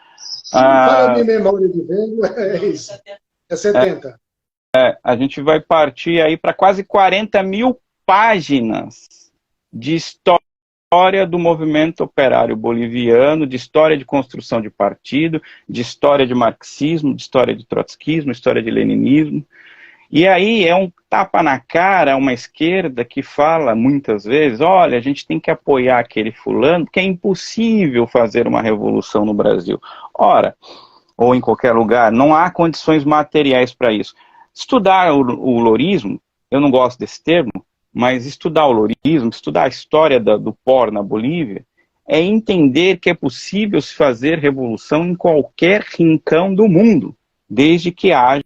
Para a minha memória de vendo, é isso. É 70. A gente vai partir aí para quase 40 mil páginas de história do movimento operário boliviano, de história de construção de partido, de história de marxismo, de história de trotskismo, história de leninismo. E aí é um tapa na cara a uma esquerda que fala muitas vezes, olha, a gente tem que apoiar aquele fulano, porque é impossível fazer uma revolução no Brasil. Ora, ou em qualquer lugar, não há condições materiais para isso. Estudar o lourismo, eu não gosto desse termo, mas estudar o lourismo, estudar a história do POR na Bolívia, é entender que é possível se fazer revolução em qualquer rincão do mundo, desde que haja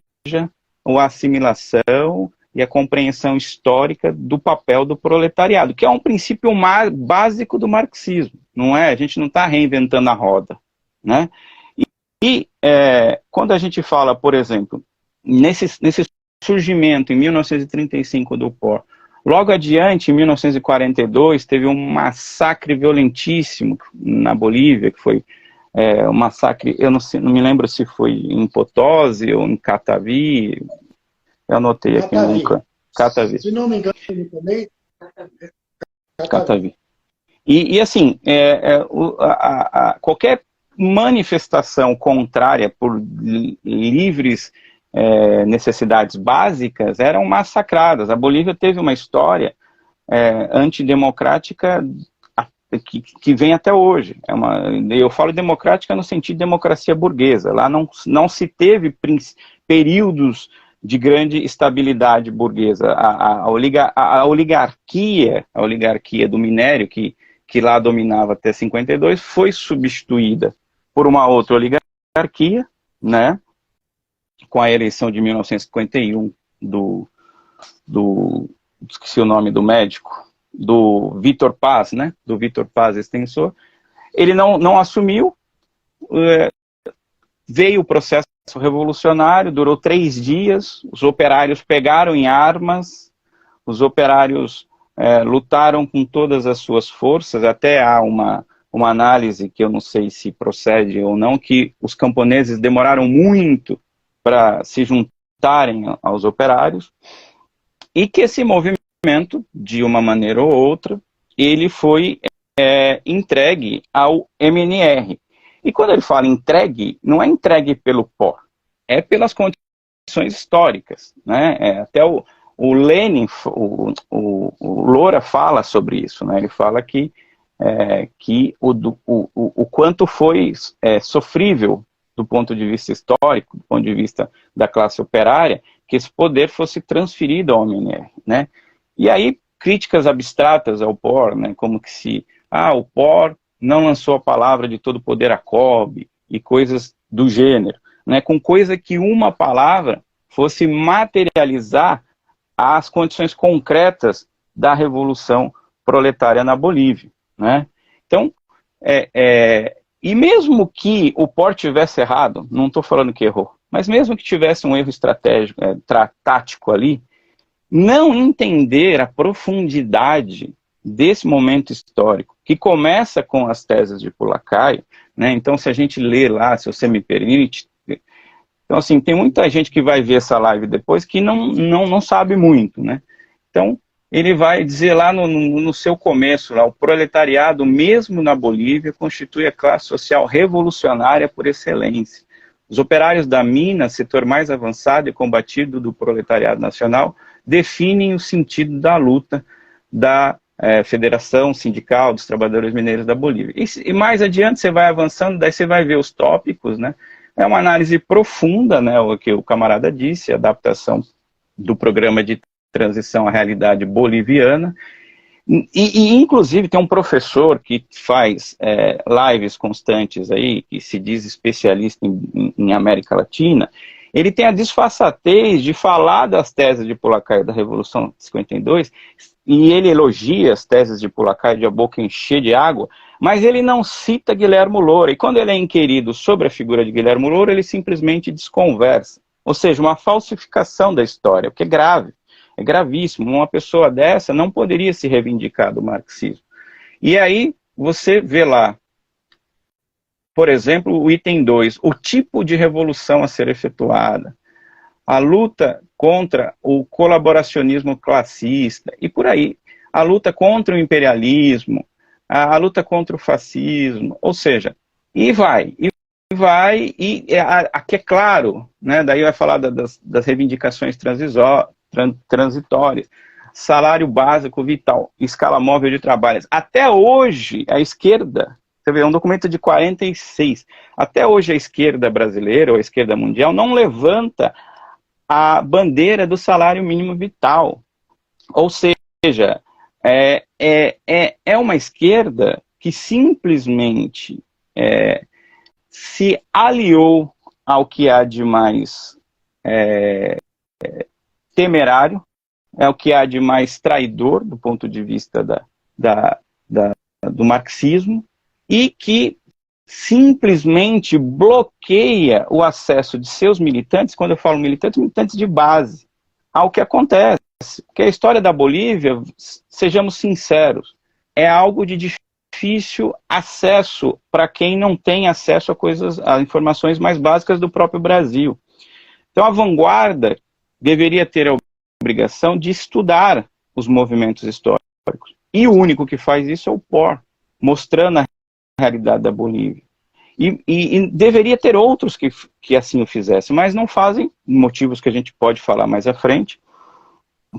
a assimilação e a compreensão histórica do papel do proletariado, que é um princípio básico do marxismo, não é? A gente não está reinventando a roda, né? E quando a gente fala, por exemplo, nesse surgimento em 1935 do POR, logo adiante, em 1942, teve um massacre violentíssimo na Bolívia, que foi um massacre, eu não me lembro se foi em Potosí ou em Catavi, eu anotei aqui. Catavi. Se não me engano, também. Catavi. E assim, qualquer manifestação contrária por livres necessidades básicas eram massacradas. A Bolívia teve uma história antidemocrática que vem até hoje. Eu falo democrática no sentido de democracia burguesa. Lá não se teve períodos de grande estabilidade burguesa. A oligarquia do minério, que lá dominava até 52, foi substituída por uma outra oligarquia, né, com a eleição de 1951 esqueci o nome do médico, do Vítor Paz, né, do Vítor Paz Extensor. Ele não assumiu, veio o processo revolucionário, durou 3 dias, os operários pegaram em armas, os operários lutaram com todas as suas forças, até há uma análise que eu não sei se procede ou não, que os camponeses demoraram muito para se juntarem aos operários, e que esse movimento, de uma maneira ou outra, ele foi entregue ao MNR. E quando ele fala entregue, não é entregue pelo POR, é pelas condições históricas, né? Até o Lenin, o Loura fala sobre isso, né? Ele fala que o quanto foi sofrível do ponto de vista histórico, do ponto de vista da classe operária, que esse poder fosse transferido ao MNR, né? E aí, críticas abstratas ao POR, né? Como que se, o POR não lançou a palavra de todo poder a COB, e coisas do gênero, né? Com coisa que uma palavra fosse materializar as condições concretas da revolução proletária na Bolívia, né? Então, e mesmo que o POR tivesse errado, não estou falando que errou, mas mesmo que tivesse um erro estratégico, tático ali, não entender a profundidade desse momento histórico, que começa com as teses de Pulacaio, né? Então, se a gente lê lá, se você me permite, então, assim, tem muita gente que vai ver essa live depois que não sabe muito, né? Então, ele vai dizer lá no seu começo, lá, o proletariado, mesmo na Bolívia, constitui a classe social revolucionária por excelência. Os operários da mina, setor mais avançado e combatido do proletariado nacional, definem o sentido da luta da Federação Sindical dos Trabalhadores Mineiros da Bolívia. E mais adiante você vai avançando, daí você vai ver os tópicos, né? É uma análise profunda, né, o que o camarada disse, a adaptação do programa de transição à realidade boliviana. Inclusive, tem um professor que faz lives constantes aí, que se diz especialista em América Latina. Ele tem a disfarçatez de falar das teses de Pulacar da Revolução de 52, e ele elogia as teses de Pulacar de a boca encher de água, mas ele não cita Guilherme Loura. E quando ele é inquirido sobre a figura de Guilherme Loura, ele simplesmente desconversa. Ou seja, uma falsificação da história, o que é grave. É gravíssimo. Uma pessoa dessa não poderia se reivindicar do marxismo. E aí você vê lá, por exemplo, o item 2, o tipo de revolução a ser efetuada, a luta contra o colaboracionismo classista, e por aí, a luta contra o imperialismo, a luta contra o fascismo, ou seja, e aqui é claro, né, daí vai falar das reivindicações transitórias, salário básico vital, escala móvel de trabalho. Até hoje, a esquerda, você vê, é um documento de 46, até hoje a esquerda brasileira, ou a esquerda mundial, não levanta a bandeira do salário mínimo vital. Ou seja, é uma esquerda que simplesmente se aliou ao que há de mais temerário, é o que há de mais traidor do ponto de vista do marxismo, e que simplesmente bloqueia o acesso de seus militantes, quando eu falo militantes, militantes de base, ao que acontece. Porque a história da Bolívia, sejamos sinceros, é algo de difícil acesso para quem não tem acesso a informações mais básicas do próprio Brasil. Então a vanguarda deveria ter a obrigação de estudar os movimentos históricos. E o único que faz isso é o POR, mostrando a realidade da Bolívia. E deveria ter outros que assim o fizessem, mas não fazem, motivos que a gente pode falar mais à frente,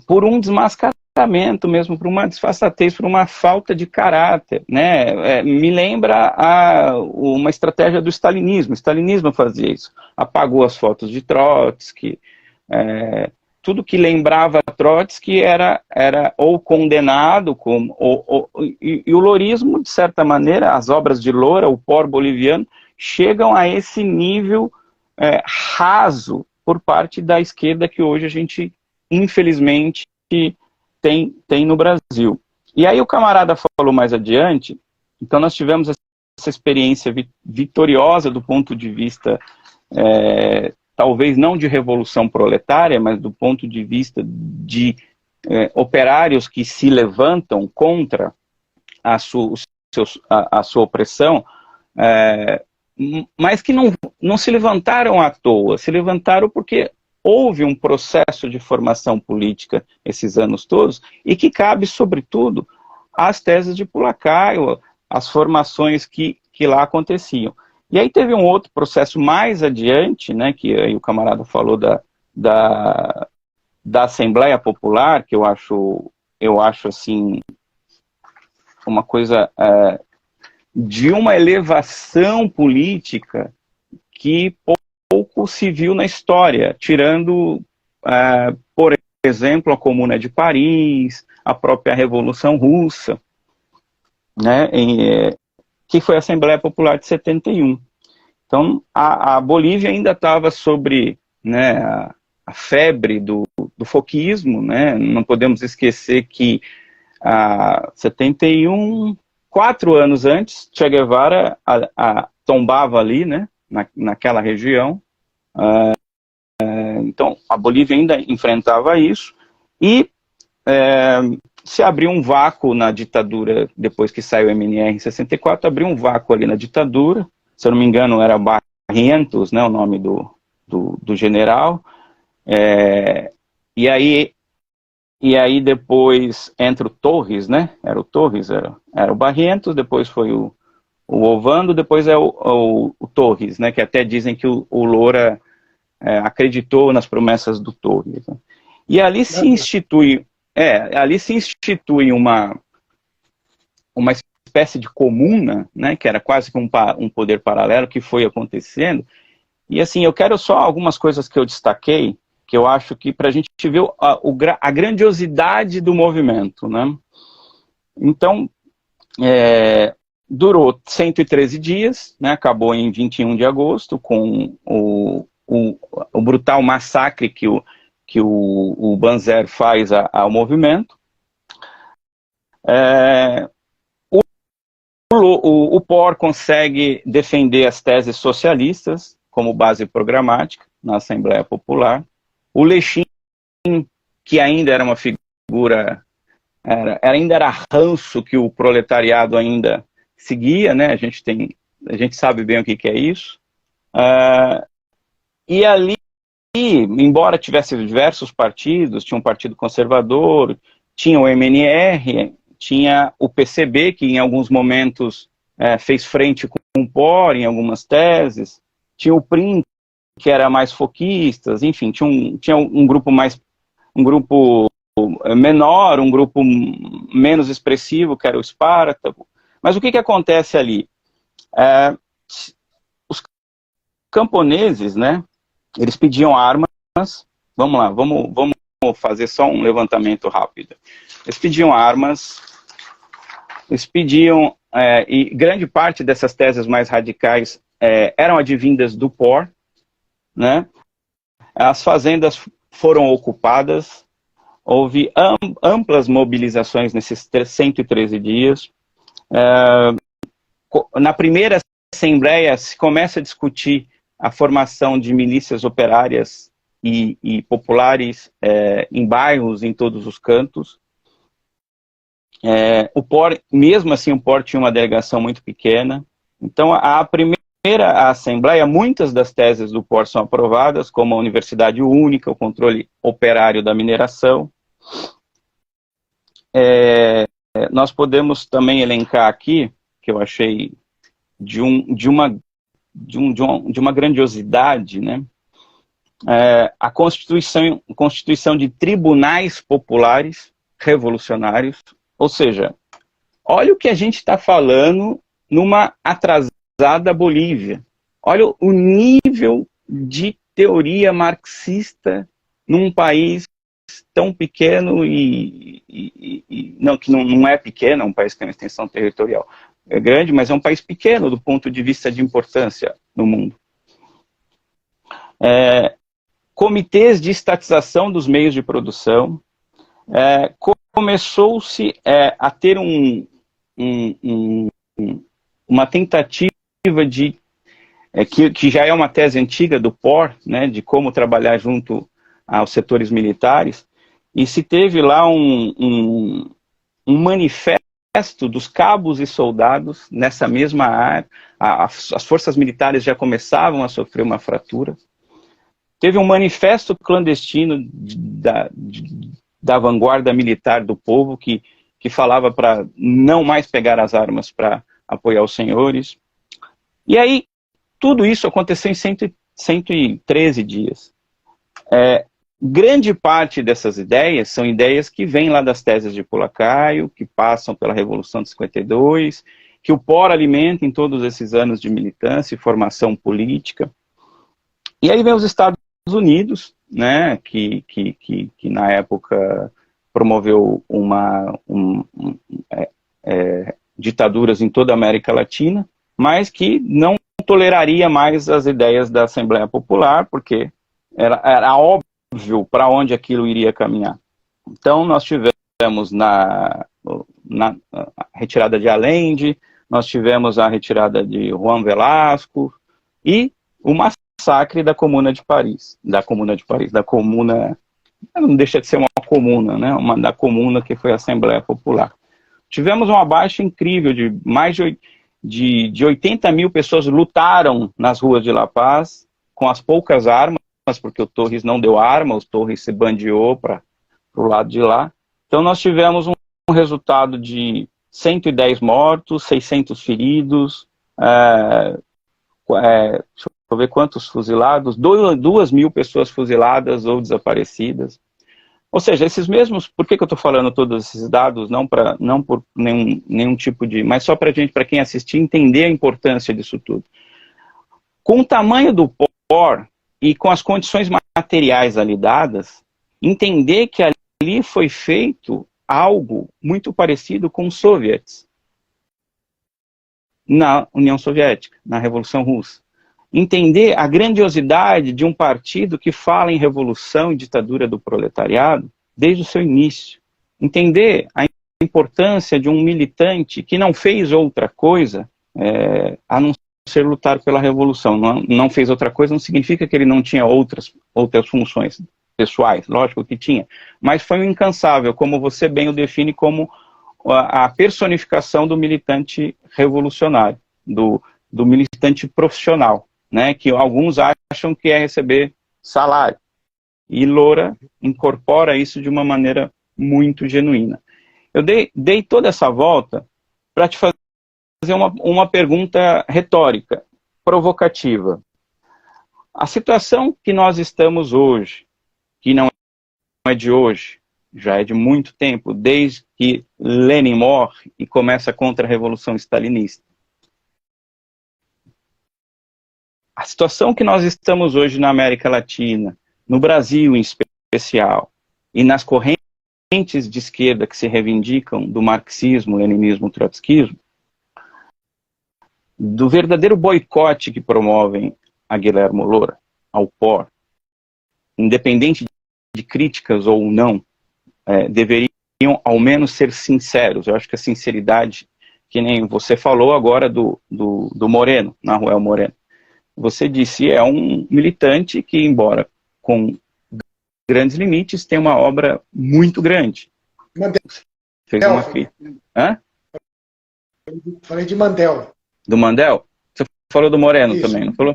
por um desmascaramento mesmo, por uma disfarçatez, por uma falta de caráter, né? Me lembra uma estratégia do stalinismo. O stalinismo fazia isso, apagou as fotos de Trotsky, tudo que lembrava Trotsky era ou condenado, e o lourismo, de certa maneira, as obras de Loura, o POR boliviano, chegam a esse nível raso por parte da esquerda que hoje a gente, infelizmente, tem no Brasil. E aí o camarada falou mais adiante, então nós tivemos essa experiência vitoriosa do ponto de vista talvez não de revolução proletária, mas do ponto de vista de operários que se levantam contra a sua opressão, mas que não se levantaram à toa, se levantaram porque houve um processo de formação política esses anos todos, e que cabe, sobretudo, às teses de Pulacar, às formações que lá aconteciam. E aí teve um outro processo mais adiante, né, que aí o camarada falou da Assembleia Popular, que eu acho assim, uma coisa de uma elevação política que pouco se viu na história, tirando, por exemplo, a Comuna de Paris, a própria Revolução Russa, né, que foi a Assembleia Popular de 71. Então, a Bolívia ainda estava sobre, né, a febre do foquismo, né? Não podemos esquecer que 71, 4 anos antes, Che Guevara tombava ali, né, naquela região. Então, a Bolívia ainda enfrentava isso, e se abriu um vácuo na ditadura, depois que saiu o MNR em 64, abriu um vácuo ali na ditadura, se eu não me engano era Barrientos, né, o nome do general, e aí depois entra o Torres, né, era o Torres, era o Barrientos, depois foi o Ovando, depois é o Torres, né, que até dizem que o Loura acreditou nas promessas do Torres, né? E ali se institui uma uma espécie de comuna, né, que era quase que um poder paralelo que foi acontecendo. E assim, eu quero só algumas coisas que eu destaquei, que eu acho que para a gente ver a grandiosidade do movimento, né? Então, durou 113 dias, né, acabou em 21 de agosto, com o brutal massacre que o Banzer faz ao movimento. O POR consegue defender as teses socialistas como base programática na Assembleia Popular. O Lechín, que ainda era uma figura, ainda era ranço que o proletariado ainda seguia, né? A gente sabe bem o que é isso. E ali, embora tivesse diversos partidos, tinha um partido conservador, tinha o MNR, tinha o PCB, que em alguns momentos fez frente com o POR em algumas teses, tinha o PRIM, que era mais foquistas, enfim, tinha um grupo menor, um grupo menos expressivo, que era o Espartaco. Mas o que acontece ali? Os camponeses, né, eles pediam armas. Vamos lá, vamos fazer só um levantamento rápido. Eles pediam armas, eles pediam, e grande parte dessas teses mais radicais eram advindas do POR, né? As fazendas foram ocupadas, houve amplas mobilizações nesses 113 dias. Na primeira assembleia se começa a discutir a formação de milícias operárias e populares em bairros, em todos os cantos. O POR, mesmo assim, o POR tinha uma delegação muito pequena. Então, a primeira assembleia, muitas das teses do POR são aprovadas, como a universidade única, o controle operário da mineração. Nós podemos também elencar aqui, que eu achei de uma grandiosidade, né? A constituição de tribunais populares revolucionários, ou seja, olha o que a gente está falando numa atrasada Bolívia. Olha o nível de teoria marxista num país tão pequeno que não é pequeno, é um país que tem uma extensão territorial grande, mas é um país pequeno do ponto de vista de importância no mundo. Comitês de estatização dos meios de produção. Começou-se a ter uma tentativa de, que já é uma tese antiga do POR, né, de como trabalhar junto aos setores militares, e se teve lá um manifesto dos cabos e soldados nessa mesma área. As forças militares já começavam a sofrer uma fratura. Teve um manifesto clandestino da vanguarda militar do povo que falava para não mais pegar as armas para apoiar os senhores. E aí, tudo isso aconteceu em 113 dias. Grande parte dessas ideias são ideias que vêm lá das teses de Pulacaio, que passam pela Revolução de 52, que o POR alimenta em todos esses anos de militância e formação política. E aí vem os Estados Unidos, né, que na época promoveu ditaduras em toda a América Latina, mas que não toleraria mais as ideias da Assembleia Popular, porque era óbvio para onde aquilo iria caminhar. Então nós tivemos na retirada de Allende, nós tivemos a retirada de Juan Velasco e o massacre da Comuna de Paris, não deixa de ser uma comuna, né? Da comuna que foi a Assembleia Popular. Tivemos uma baixa incrível de mais de 80 mil pessoas lutaram nas ruas de La Paz com as poucas armas, porque o Torres não deu arma, o Torres se bandeou para o lado de lá. Então nós tivemos um resultado de 110 mortos, 600 feridos, deixa eu ver quantos fuzilados, 2.000 pessoas fuziladas ou desaparecidas. Ou seja, esses mesmos, por que eu estou falando todos esses dados, não por nenhum tipo de, mas só para quem assistir entender a importância disso tudo. Com o tamanho do POR e com as condições materiais ali dadas, entender que ali foi feito algo muito parecido com os soviets na União Soviética, na Revolução Russa. Entender a grandiosidade de um partido que fala em revolução e ditadura do proletariado desde o seu início. Entender a importância de um militante que não fez outra coisa a não ser lutar pela revolução. Não fez outra coisa não significa que ele não tinha outras funções pessoais, lógico que tinha, mas foi um incansável, como você bem o define, como a personificação do militante revolucionário, do militante profissional, né, que alguns acham que é receber salário. E Loura incorpora isso de uma maneira muito genuína. Eu dei toda essa volta para te fazer uma pergunta retórica, provocativa. A situação que nós estamos hoje, que não é de hoje, já é de muito tempo, desde que Lenin morre e começa a contra-revolução stalinista. A situação que nós estamos hoje na América Latina, no Brasil em especial, e nas correntes de esquerda que se reivindicam do marxismo, leninismo, trotskismo, do verdadeiro boicote que promovem a Guilherme Loura, ao POR, independente de críticas ou não, deveriam ao menos ser sinceros. Eu acho que a sinceridade, que nem você falou agora do Moreno, Naruel Moreno, você disse, é um militante que, embora com grandes limites, tem uma obra muito grande. Mandel. Fez uma crítica. Hã? Falei de Mandel. Do Mandel? Você falou do Moreno Isso. também, não falou?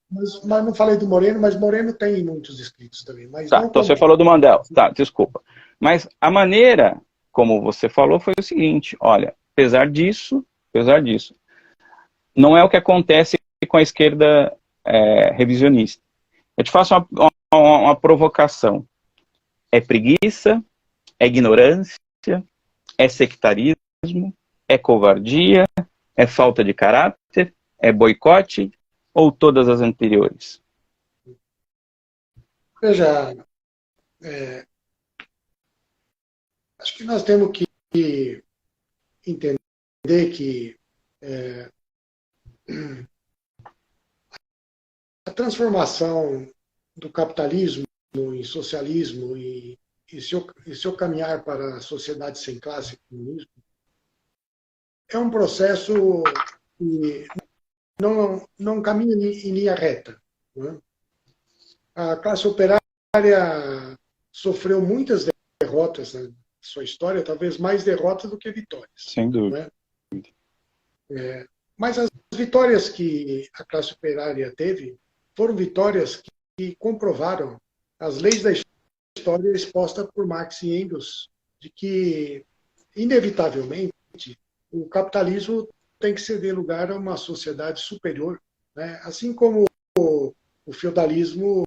Mas não falei do Moreno, mas Moreno tem muitos escritos também. Mas tá, então você falou do Mandel. Tá, desculpa. Mas a maneira como você falou foi o seguinte, olha, apesar disso, não é o que acontece com a esquerda revisionista. Eu te faço uma provocação. É preguiça, é ignorância, é sectarismo, é covardia, é falta de caráter, é boicote ou todas as anteriores? Veja, acho que nós temos que entender que a transformação do capitalismo em socialismo e seu caminhar para a sociedade sem classe, comunismo, é um processo que não caminha em linha reta. Né? A classe operária sofreu muitas derrotas na sua história, talvez mais derrotas do que vitórias. Sem dúvida. Né? Mas as vitórias que a classe operária teve foram vitórias que comprovaram as leis da história exposta por Marx e Engels, de que, inevitavelmente, o capitalismo tem que ceder lugar a uma sociedade superior, né? Assim como o feudalismo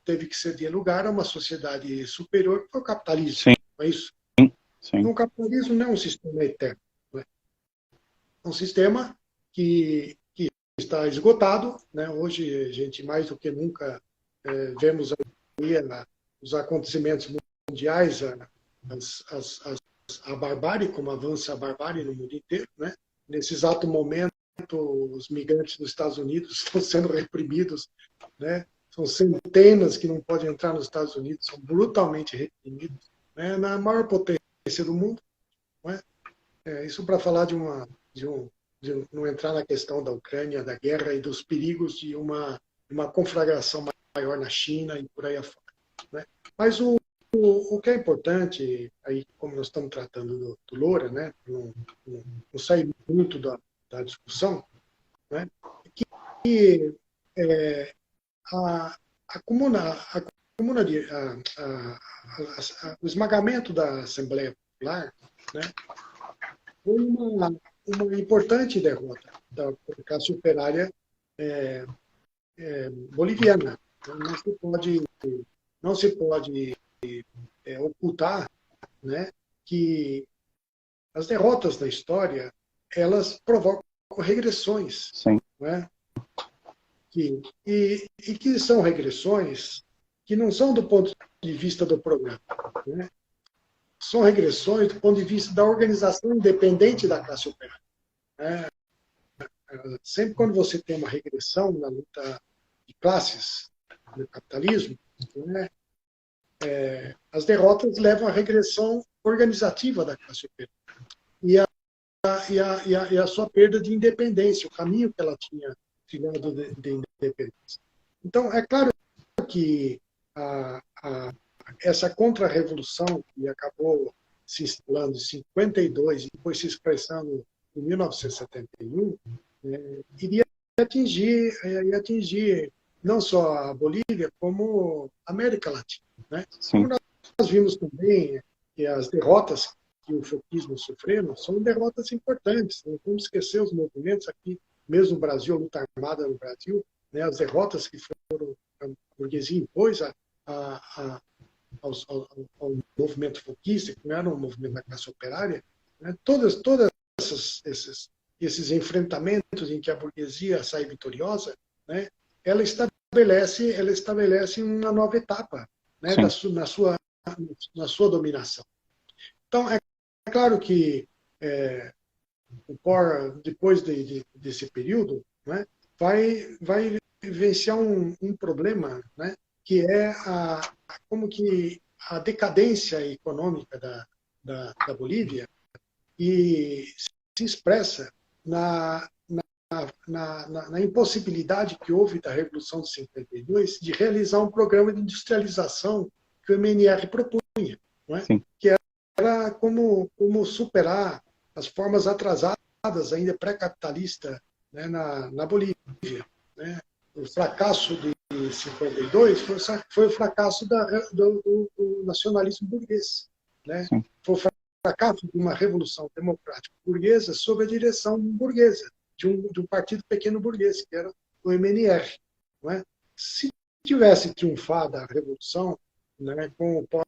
teve que ceder lugar a uma sociedade superior, que foi o capitalismo. Sim. Não é isso? Sim. O capitalismo não é um sistema eterno. Né? É um sistema que está esgotado. Né? Hoje, a gente, mais do que nunca, vemos aí os acontecimentos mundiais, a barbárie, como avança a barbárie no mundo inteiro. Né? Nesse exato momento, os migrantes dos Estados Unidos estão sendo reprimidos. Né? São centenas que não podem entrar nos Estados Unidos, são brutalmente reprimidos, né? Na maior potência do mundo. Não é? Isso para falar de não entrar na questão da Ucrânia, da guerra e dos perigos de uma conflagração maior na China e por aí afora. Né? Mas o que é importante, aí, como nós estamos tratando do Loura, né? não sair muito da discussão, né? Que o esmagamento da Assembleia Popular, né, foi uma importante derrota da classe operária boliviana. Não se pode ocultar, né, que as derrotas da história, elas provocam regressões. Sim. Né? E que são regressões que não são do ponto de vista do programa. Né? São regressões do ponto de vista da organização independente da classe operária. Né? Sempre quando você tem uma regressão na luta de classes no capitalismo, né, as derrotas levam à regressão organizativa da classe operária. E a sua perda de independência, o caminho que ela tinha trilhado de independência. Então, é claro que essa contra-revolução que acabou se instalando em 52 e depois se expressando em 1971, iria atingir não só a Bolívia, como a América Latina. Né? Como nós vimos também que as derrotas que o foquismo sofreram são derrotas importantes. Não vamos esquecer os movimentos aqui, mesmo no Brasil, a luta armada no Brasil, né, as derrotas que foram a burguesia impôs ao movimento foquista, que não era um movimento da classe operária, né, todos esses enfrentamentos em que a burguesia sai vitoriosa, né, ela estabelece uma nova etapa, né, na sua dominação. Então, é claro que o POR, depois desse período, né, vai vivenciar um problema, né, que é como que a decadência econômica da Bolívia e se expressa na impossibilidade que houve da Revolução de 52 de realizar um programa de industrialização que o MNR propunha, não é? Que era como superar as formas atrasadas, ainda pré-capitalista, né, na Bolívia. Né? O fracasso de 52 foi o fracasso do nacionalismo burguês. Né? Foi o fracasso de uma revolução democrática burguesa sob a direção burguesa, de um partido pequeno burguês, que era o MNR. Não é? Se tivesse triunfado a revolução, né, com o POR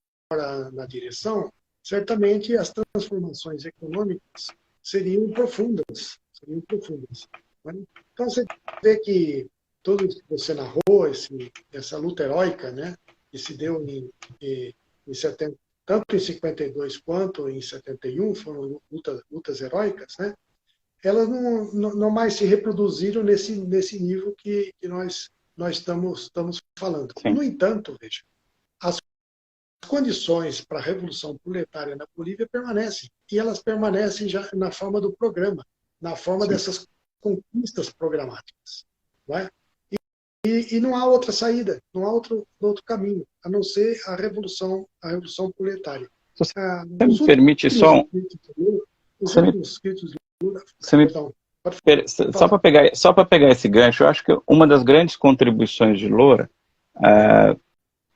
na direção, certamente as transformações econômicas seriam profundas. Então você vê que tudo isso que você narrou, essa luta heróica, né, que se deu em 70, tanto em 52 quanto em 71, foram lutas heróicas, né, elas não mais se reproduziram nesse nível que nós estamos falando. Sim. No entanto, veja, as condições para a revolução proletária na Bolívia permanecem, e elas permanecem já na forma do programa, na forma dessas conquistas programáticas. Não é? E não há outra saída, não há outro caminho, a não ser a revolução proletária. Você me permite só só para pegar esse gancho, eu acho que uma das grandes contribuições de Loura é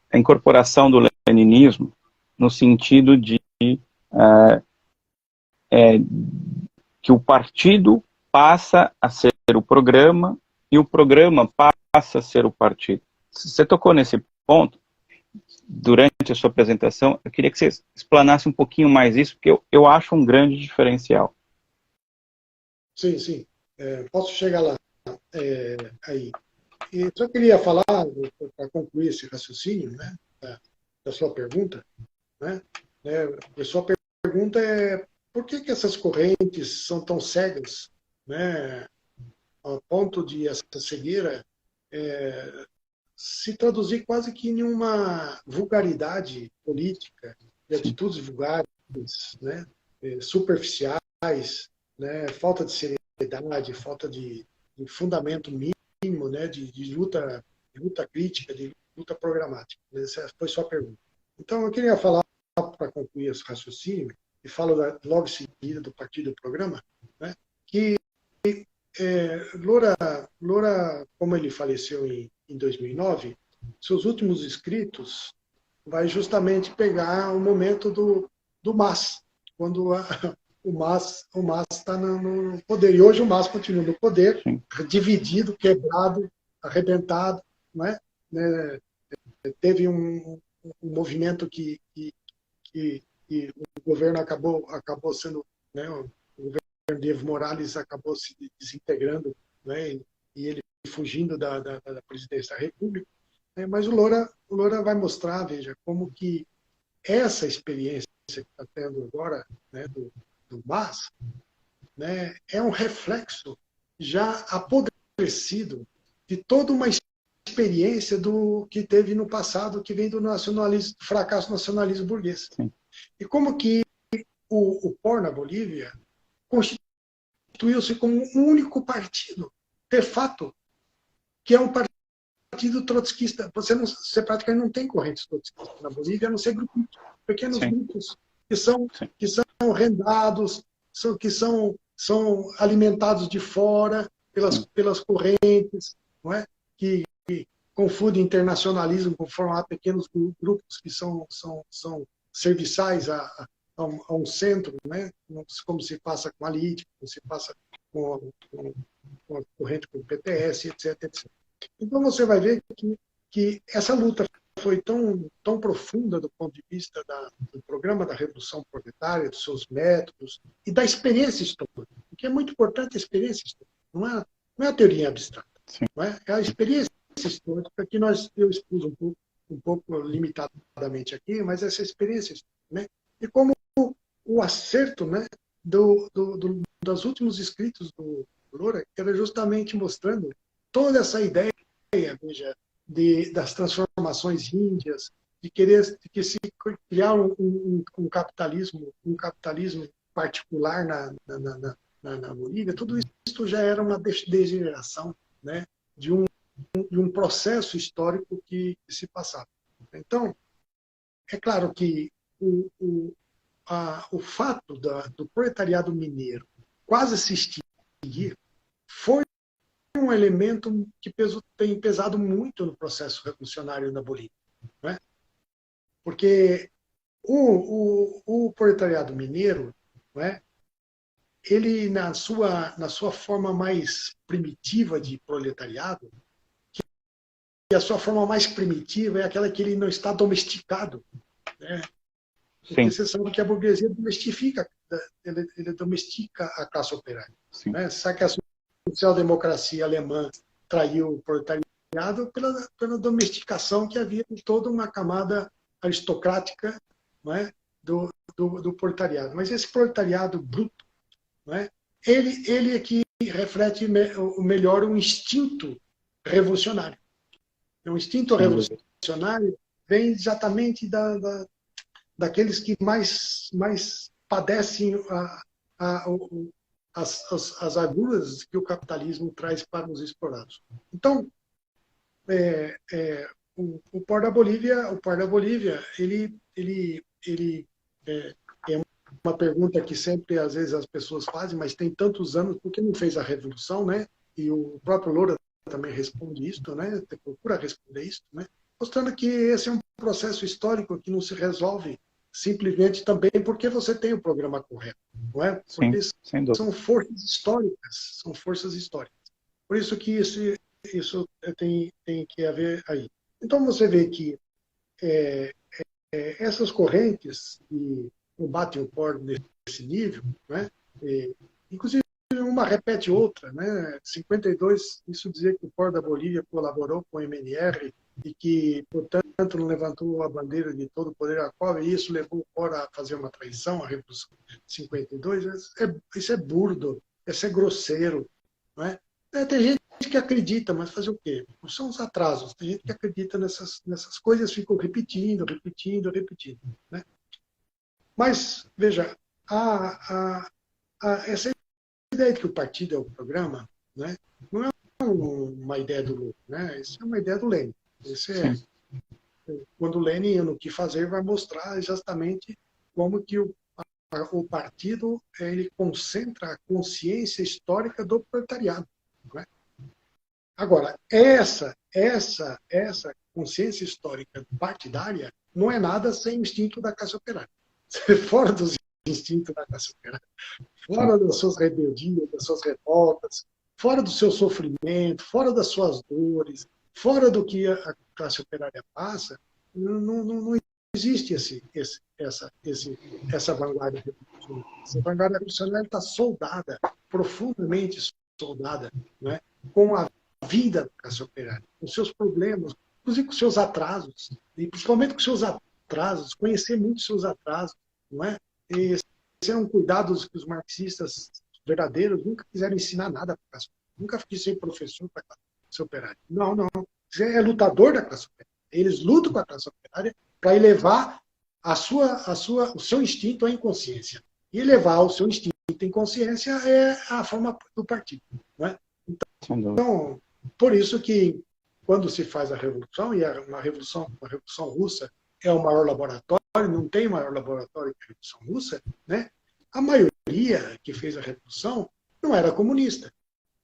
a incorporação do leninismo no sentido de que o partido passa a ser o programa e o programa passa a ser o partido. Você tocou nesse ponto durante a sua apresentação. Eu queria que você explanasse um pouquinho mais isso, porque eu acho um grande diferencial. Sim. Posso chegar lá. Aí. E só queria falar, para concluir esse raciocínio, né, da sua pergunta, né, a sua pergunta é por que essas correntes são tão cegas, né, ao ponto de essa cegueira se traduzir quase que em uma vulgaridade política, de atitudes vulgares, né, superficiais, né, falta de seriedade, falta de fundamento mínimo, né, de luta crítica, de luta programática. Essa foi sua pergunta. Então, eu queria falar, para concluir esse raciocínio, e falo logo em seguida do partido e do programa, né, que Loura, como ele faleceu em 2009, seus últimos escritos vai justamente pegar o momento do MAS, quando o MAS está no poder. E hoje o MAS continua no poder, dividido, quebrado, arrebentado. Não é? Teve um movimento que que o governo acabou sendo, né, o governo de Evo Morales acabou se desintegrando, né, e ele fugindo da presidência da República, né, mas o Loura vai mostrar, veja, como que essa experiência que está tendo agora, né, do MAS, né, é um reflexo já apodrecido de toda uma experiência do que teve no passado, que vem do nacionalismo, fracasso nacionalismo burguês. Sim. E como que o POR na Bolívia constituiu-se como um único partido, de fato, que é um partido trotskista. Você praticamente não tem correntes trotskistas na Bolívia, a não ser grupos, pequenos Sim. grupos que são rendados, que são alimentados de fora pelas correntes, não é? que confundem internacionalismo com formar pequenos grupos que são serviçais a um centro, né? Como se passa com a LIT, como se passa com a corrente com o PTS, etc, etc. Então você vai ver que essa luta foi tão profunda do ponto de vista do programa da Revolução Proletária, dos seus métodos e da experiência histórica, porque é muito importante a experiência histórica, não é a teoria abstrata, não é? É a experiência histórica que eu expus um pouco limitadamente aqui, mas essa experiência histórica, né? E como o acerto, né, dos últimos escritos do Loura, que era justamente mostrando toda essa ideia, veja, das transformações índias, de que se criar um capitalismo particular na Bolívia, tudo isso já era uma degeneração, né, de um processo histórico que se passava. Então, é claro que o fato do proletariado mineiro quase se extinguir foi um elemento que tem pesado muito no processo revolucionário na Bolívia, né? Porque o proletariado mineiro, né, ele na sua forma mais primitiva de proletariado, e a sua forma mais primitiva é aquela que ele não está domesticado, né? Porque você sabe que a burguesia domestica a classe operária, né? Sabe que a social-democracia alemã traiu o proletariado pela domesticação que havia de toda uma camada aristocrática, não é? do proletariado. Mas esse proletariado bruto, não é? Ele é que reflete melhor um instinto revolucionário. O instinto revolucionário vem exatamente daqueles que mais padecem as agruras que o capitalismo traz para os explorados. Então, o POR da Bolívia, ele é uma pergunta que sempre, às vezes, as pessoas fazem, mas tem tantos anos, por que não fez a revolução, né? E o próprio Loura também responde isso, né? Procura responder isso, né? Mostrando que esse é um processo histórico que não se resolve simplesmente também porque você tem o programa correto, não é? Porque são forças históricas, Por isso que isso tem que haver aí. Então você vê que essas correntes que combatem o POR nesse nível, né? Inclusive uma repete outra, né? 52, isso dizia que o POR da Bolívia colaborou com o MNR e que, portanto, não levantou a bandeira de todo o poder a qual, e isso levou o POR a fazer uma traição, a Revolução 52. Isso é burdo, isso é grosseiro, não é? Tem gente que acredita, mas fazer o quê? São os atrasos. Tem gente que acredita nessas coisas, ficam repetindo, né? Mas, veja, essa ideia de que o partido é o programa, né, não é uma ideia do Lula, né? Isso é uma ideia do Lênin. Quando o Lênin, no que fazer, vai mostrar exatamente como que o partido ele concentra a consciência histórica do proletariado. Não é? Agora, essa consciência histórica partidária não é nada sem o instinto da classe operária. Fora dos instintos da classe operária, fora das suas rebeldias, das suas revoltas, fora do seu sofrimento, fora das suas dores, fora do que a classe operária passa, não existe essa vanguarda revolucionária. Essa vanguarda revolucionária está soldada, profundamente soldada, né, com a vida da classe operária, com seus problemas, inclusive com seus atrasos, e principalmente com seus atrasos, conhecer muito seus atrasos, não é? E esse é um cuidado que os marxistas verdadeiros nunca quiseram ensinar nada para a classe operária. Nunca fiquei ser professor para a classe operária. Não, não. Você é lutador da classe operária. Eles lutam com a classe operária para elevar o seu instinto à inconsciência. E elevar o seu instinto em consciência é a forma do partido. Não é? Então, por isso que quando se faz a revolução, e a revolução russa é o maior laboratório, não tem maior laboratório que a Revolução Russa, né? A maioria que fez a revolução não era comunista,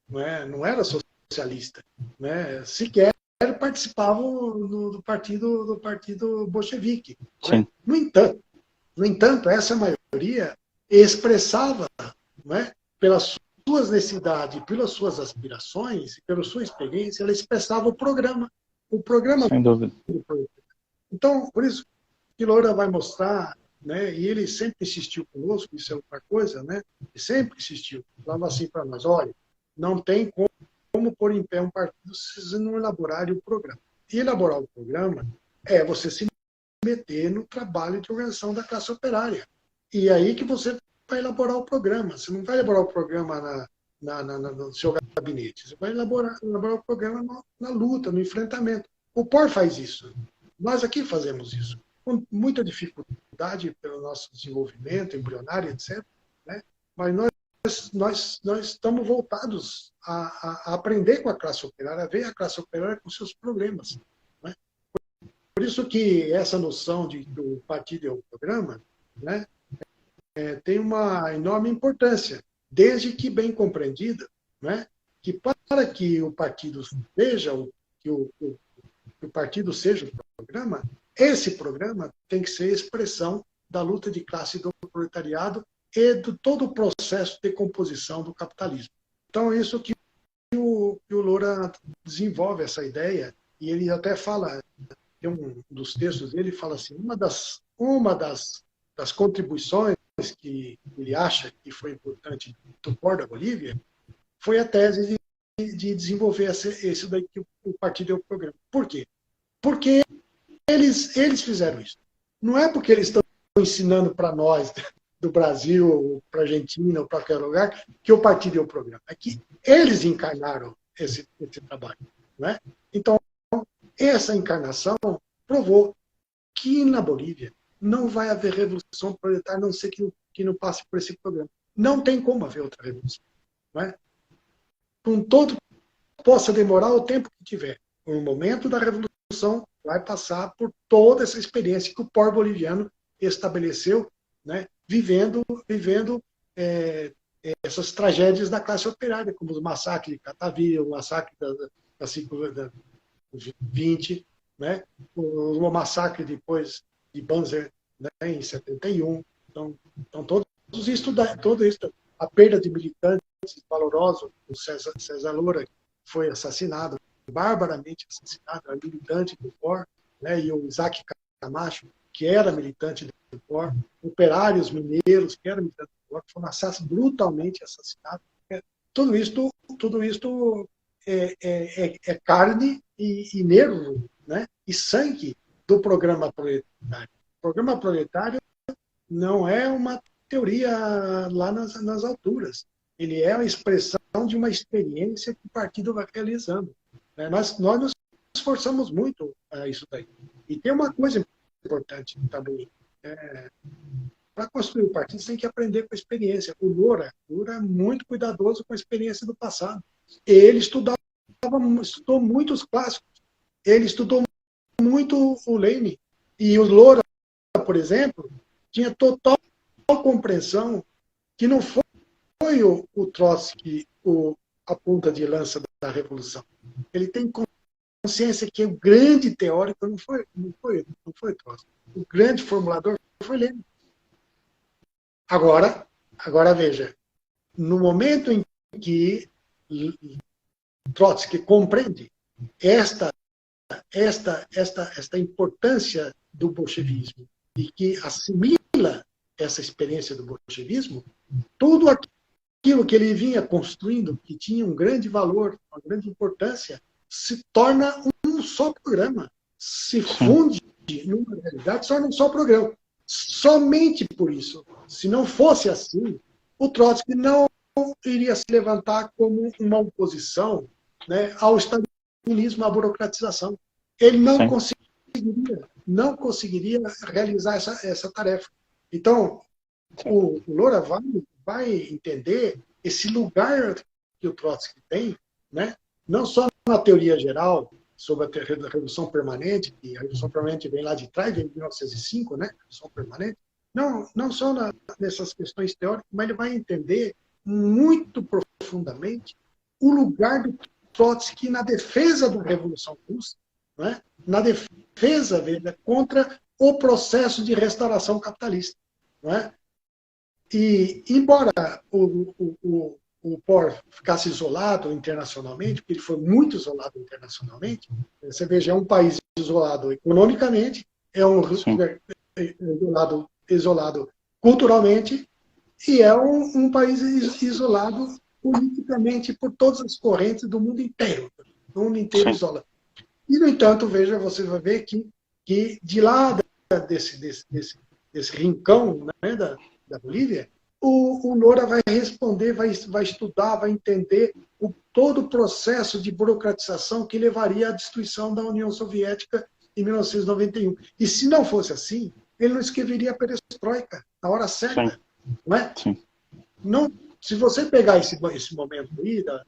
não era socialista, né? Sequer participavam do partido bolchevique. Né? No entanto, essa maioria expressava, né, pelas suas necessidades, pelas suas aspirações, pela sua experiência, ela expressava o programa. Sem dúvida. Então, por isso que Loura vai mostrar, né, e ele sempre insistiu conosco, isso é outra coisa, né, ele sempre insistiu, falava assim para nós, olha, não tem como pôr em pé um partido se você não elaborarem o programa. E elaborar o programa é você se meter no trabalho de organização da classe operária. E aí que você vai elaborar o programa. Você não vai elaborar o programa no seu gabinete. Você vai elaborar o programa na luta, no enfrentamento. O POR faz isso. Nós aqui fazemos isso. Com muita dificuldade pelo nosso desenvolvimento embrionário, etc. Né? Mas nós estamos voltados a aprender com a classe operária, a ver a classe operária com seus problemas. Né? Por isso que essa noção de que o partido é o programa, né, tem uma enorme importância, desde que bem compreendida, né, que para que o partido seja o partido seja o programa, esse programa tem que ser expressão da luta de classe do proletariado e de todo o processo de composição do capitalismo. Então, é isso que o Loura desenvolve essa ideia, e ele até fala, tem um dos textos dele, fala assim, uma das contribuições que ele acha que foi importante do POR da Bolívia foi a tese de desenvolver esse daí que o partido é o programa. Por quê? Porque eles fizeram isso. Não é porque eles estão ensinando para nós, do Brasil, para a Argentina, ou para qualquer lugar, que o partido é o programa. É que eles encarnaram esse trabalho. Né? Então, essa encarnação provou que na Bolívia não vai haver revolução proletária, a não ser que não passe por esse programa. Não tem como haver outra revolução. Não é? Com todo, possa demorar o tempo que tiver. No momento da revolução, vai passar por toda essa experiência que o POR boliviano estabeleceu, né, vivendo essas tragédias da classe operária, como o massacre de Catavi, o massacre da 20, né, o massacre depois de Banzer, né, em 71. Então todo isso, a perda de militantes valorosos, o César Loura foi assassinado, barbaramente assassinado, era militante do POR, né, e o Isaac Camacho, que era militante do POR, operários mineiros, que eram militantes do POR, foram brutalmente assassinados. Tudo isto é carne e nervo, né, e sangue do programa proletário. O programa proletário não é uma teoria lá nas alturas. Ele é a expressão de uma experiência que o partido vai realizando. Nós nos esforçamos muito a isso daí. E tem uma coisa importante também. Para construir o partido, você tem que aprender com a experiência. O Loura é muito cuidadoso com a experiência do passado. Ele estudou muitos clássicos. Ele estudou muito o Lenin. E o Loura, por exemplo, tinha total compreensão que não foi o Trotsky a ponta de lança da Revolução. Ele tem consciência que o grande teórico não foi Trotsky. O grande formulador foi Lenin. Agora veja, no momento em que Trotsky compreende esta importância do bolchevismo e que assimila essa experiência do bolchevismo, tudo aquilo que ele vinha construindo, que tinha um grande valor, uma grande importância, se torna um só programa, se funde numa realidade, se torna um só programa. Somente por isso, se não fosse assim, o Trotsky não iria se levantar como uma oposição, né, ao stalinismo, à burocratização. Ele não conseguiria realizar essa tarefa. Então, o Loura vai entender esse lugar que o Trotsky tem, né, não só na teoria geral sobre a Revolução Permanente, que a Revolução Permanente vem lá de trás, vem de 1905, né, Revolução Permanente, não só nessas questões teóricas, mas ele vai entender muito profundamente o lugar do Trotsky na defesa da Revolução Russa, né, na defesa, veja, contra o processo de restauração capitalista. Né? E, embora o POR ficasse isolado internacionalmente, porque ele foi muito isolado internacionalmente, você veja, é um país isolado economicamente, é um isolado culturalmente, e é um país isolado politicamente por todas as correntes do mundo inteiro. O mundo inteiro isola. E, no entanto, veja, você vai ver que de lá desse rincão, né, da Bolívia, o Loura vai responder, vai estudar, vai entender todo o processo de burocratização que levaria à destruição da União Soviética em 1991. E se não fosse assim, ele não escreveria a perestroika na hora certa. Não é? Não, se você pegar esse momento aí da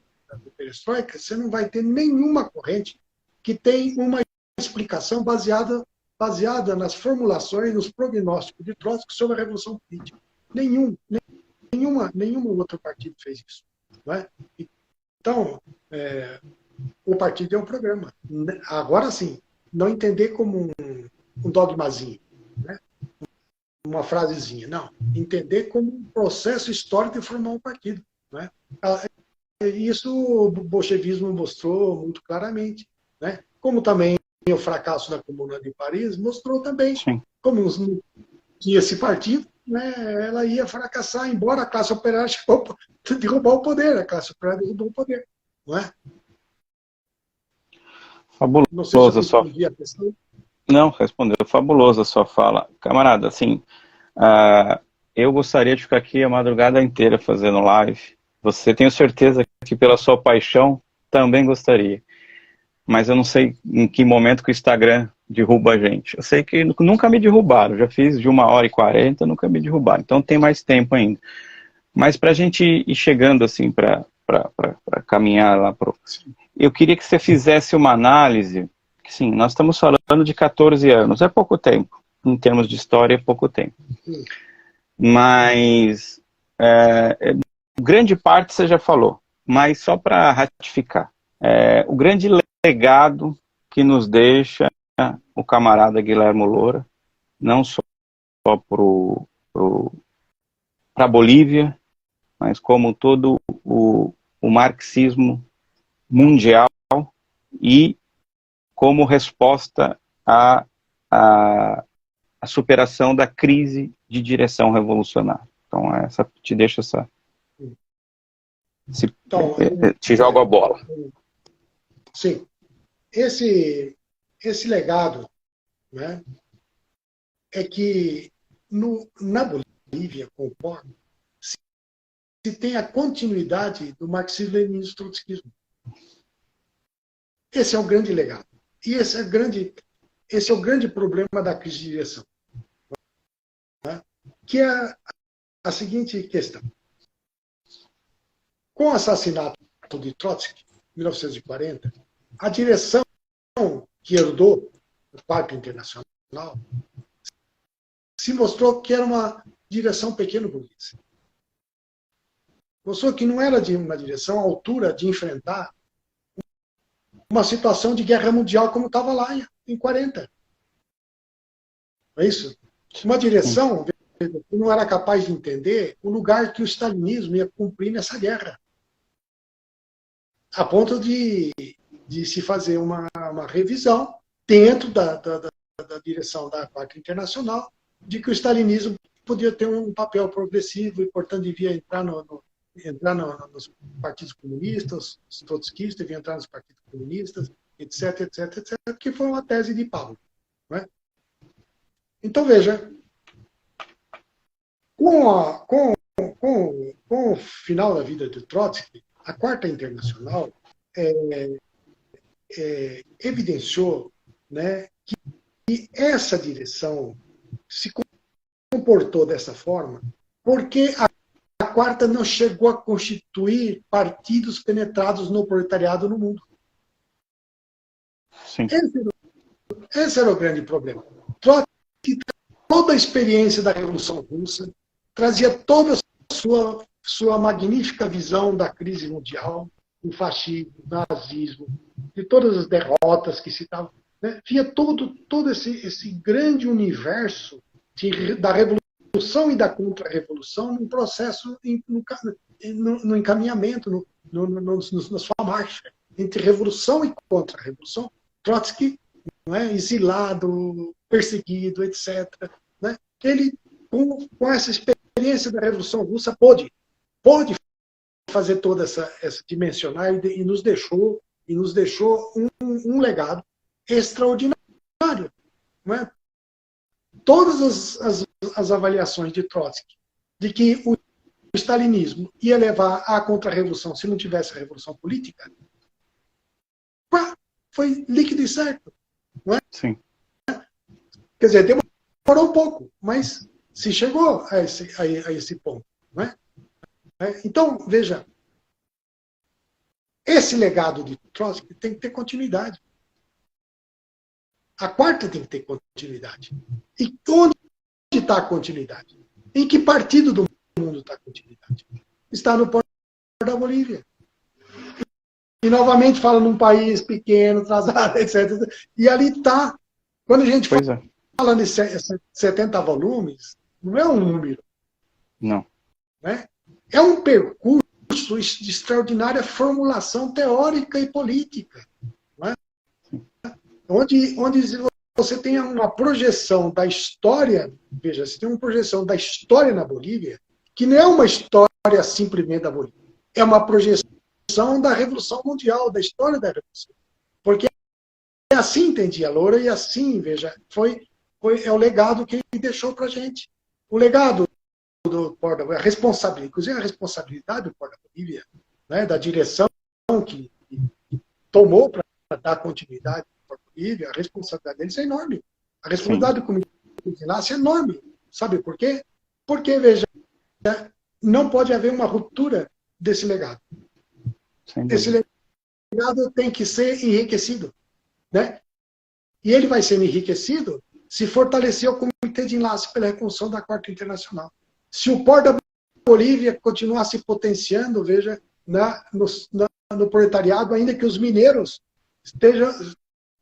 perestroika, você não vai ter nenhuma corrente que tem uma explicação baseada nas formulações, nos prognósticos de Trotsky sobre a Revolução Política. Nenhum outro partido fez isso. Não é? Então, o partido é um programa. Agora sim, não entender como um dogmazinho, né? Uma frasezinha. Não, entender como um processo histórico de formar um partido. Né? Isso o bolchevismo mostrou muito claramente. Né? Como também o fracasso da Comuna de Paris mostrou também. Sim. Como não tinha esse partido, né, ela ia fracassar, embora a classe operária chegou a derrubar o poder. A classe operária derrubou o poder. Não é? Fabuloso. Não sei se eu respondi a questão. Não, respondeu. Fabulosa a sua fala. Camarada, assim, eu gostaria de ficar aqui a madrugada inteira fazendo live. Você, tenho certeza que pela sua paixão também gostaria. Mas eu não sei em que momento que o Instagram derruba a gente. Eu sei que nunca me derrubaram. Já fiz de 1h40, nunca me derrubaram. Então tem mais tempo ainda. Mas para a gente ir chegando assim, para caminhar lá pro... Eu queria que você fizesse uma análise. Sim, nós estamos falando de 14 anos. É pouco tempo. Em termos de história, é pouco tempo. Mas grande parte você já falou. Mas só para ratificar. O grande legado que nos deixa o camarada Guilherme Loura, não só para a Bolívia, mas como todo o marxismo mundial e como resposta à superação da crise de direção revolucionária. Então, te deixo te jogo a bola. Sim. Esse legado, né, é que na Bolívia, com o POR, se tem a continuidade do marxismo-leninismo e trotskismo. Esse é o grande legado. E esse é o grande problema da crise de direção. Né, que é a seguinte questão. Com o assassinato de Trotsky, em 1940, a direção que herdou o Pacto Internacional se mostrou que era uma direção pequeno-burguesa. Mostrou que não era uma direção à altura de enfrentar uma situação de guerra mundial como estava lá em 40. Não é isso? Uma direção que não era capaz de entender o lugar que o stalinismo ia cumprir nessa guerra. A ponto de se fazer uma revisão dentro da direção da Quarta Internacional de que o stalinismo podia ter um papel progressivo e, portanto, devia entrar nos partidos comunistas, os trotskistas deviam entrar nos partidos comunistas, etc, etc, etc, que foi uma tese de Paulo. Não é? Então, veja, com o final da vida de Trotsky, a Quarta Internacional evidenciou, né, que essa direção se comportou dessa forma porque a Quarta não chegou a constituir partidos penetrados no proletariado no mundo. Sim. Esse era o grande problema. Trotsky, toda a experiência da Revolução Russa, trazia toda a sua magnífica visão da crise mundial, do fascismo, do nazismo, de todas as derrotas que citavam. Né? Via todo esse grande universo da revolução e da contra-revolução num processo, no encaminhamento, na sua marcha entre revolução e contra-revolução. Trotsky, não é, exilado, perseguido, etc. Né? Ele, com essa experiência da Revolução Russa, pôde fazer toda essa dimensionar e nos deixou um legado extraordinário. Não é? Todas as avaliações de Trotsky de que o stalinismo ia levar à contra-revolução se não tivesse a revolução política, foi líquido e certo. Não é? Sim. Quer dizer, demorou um pouco, mas se chegou a esse ponto. Não é? Então, veja, esse legado de Trotsky tem que ter continuidade. A Quarta tem que ter continuidade. E onde está a continuidade? Em que partido do mundo está a continuidade? Está no Porto da Bolívia. E, novamente, fala num país pequeno, atrasado, etc. E ali está. Quando a gente fala de 70 volumes, não é um número. Não. Né? É um percurso de extraordinária formulação teórica e política. Não é? Onde você tem uma projeção da história, veja, você tem uma projeção da história na Bolívia, que não é uma história simplesmente da Bolívia, é uma projeção da Revolução Mundial, da história da Revolução. Porque assim entendia Loura e assim, veja, é o legado que ele deixou para a gente. O legado do Porto da responsabilidade, inclusive a responsabilidade do Porto da Bolívia, né, da direção que tomou para dar continuidade ao Porto da Bolívia, a responsabilidade deles é enorme. A responsabilidade do Comitê de Enlace é enorme. Sabe por quê? Porque, veja, não pode haver uma ruptura desse legado. Esse legado tem que ser enriquecido. Né? E ele vai ser enriquecido se fortalecer o Comitê de Enlace pela reconstrução da Quarta Internacional. Se o Porto da Bolívia continuar se potenciando, veja, no proletariado, ainda que os mineiros estejam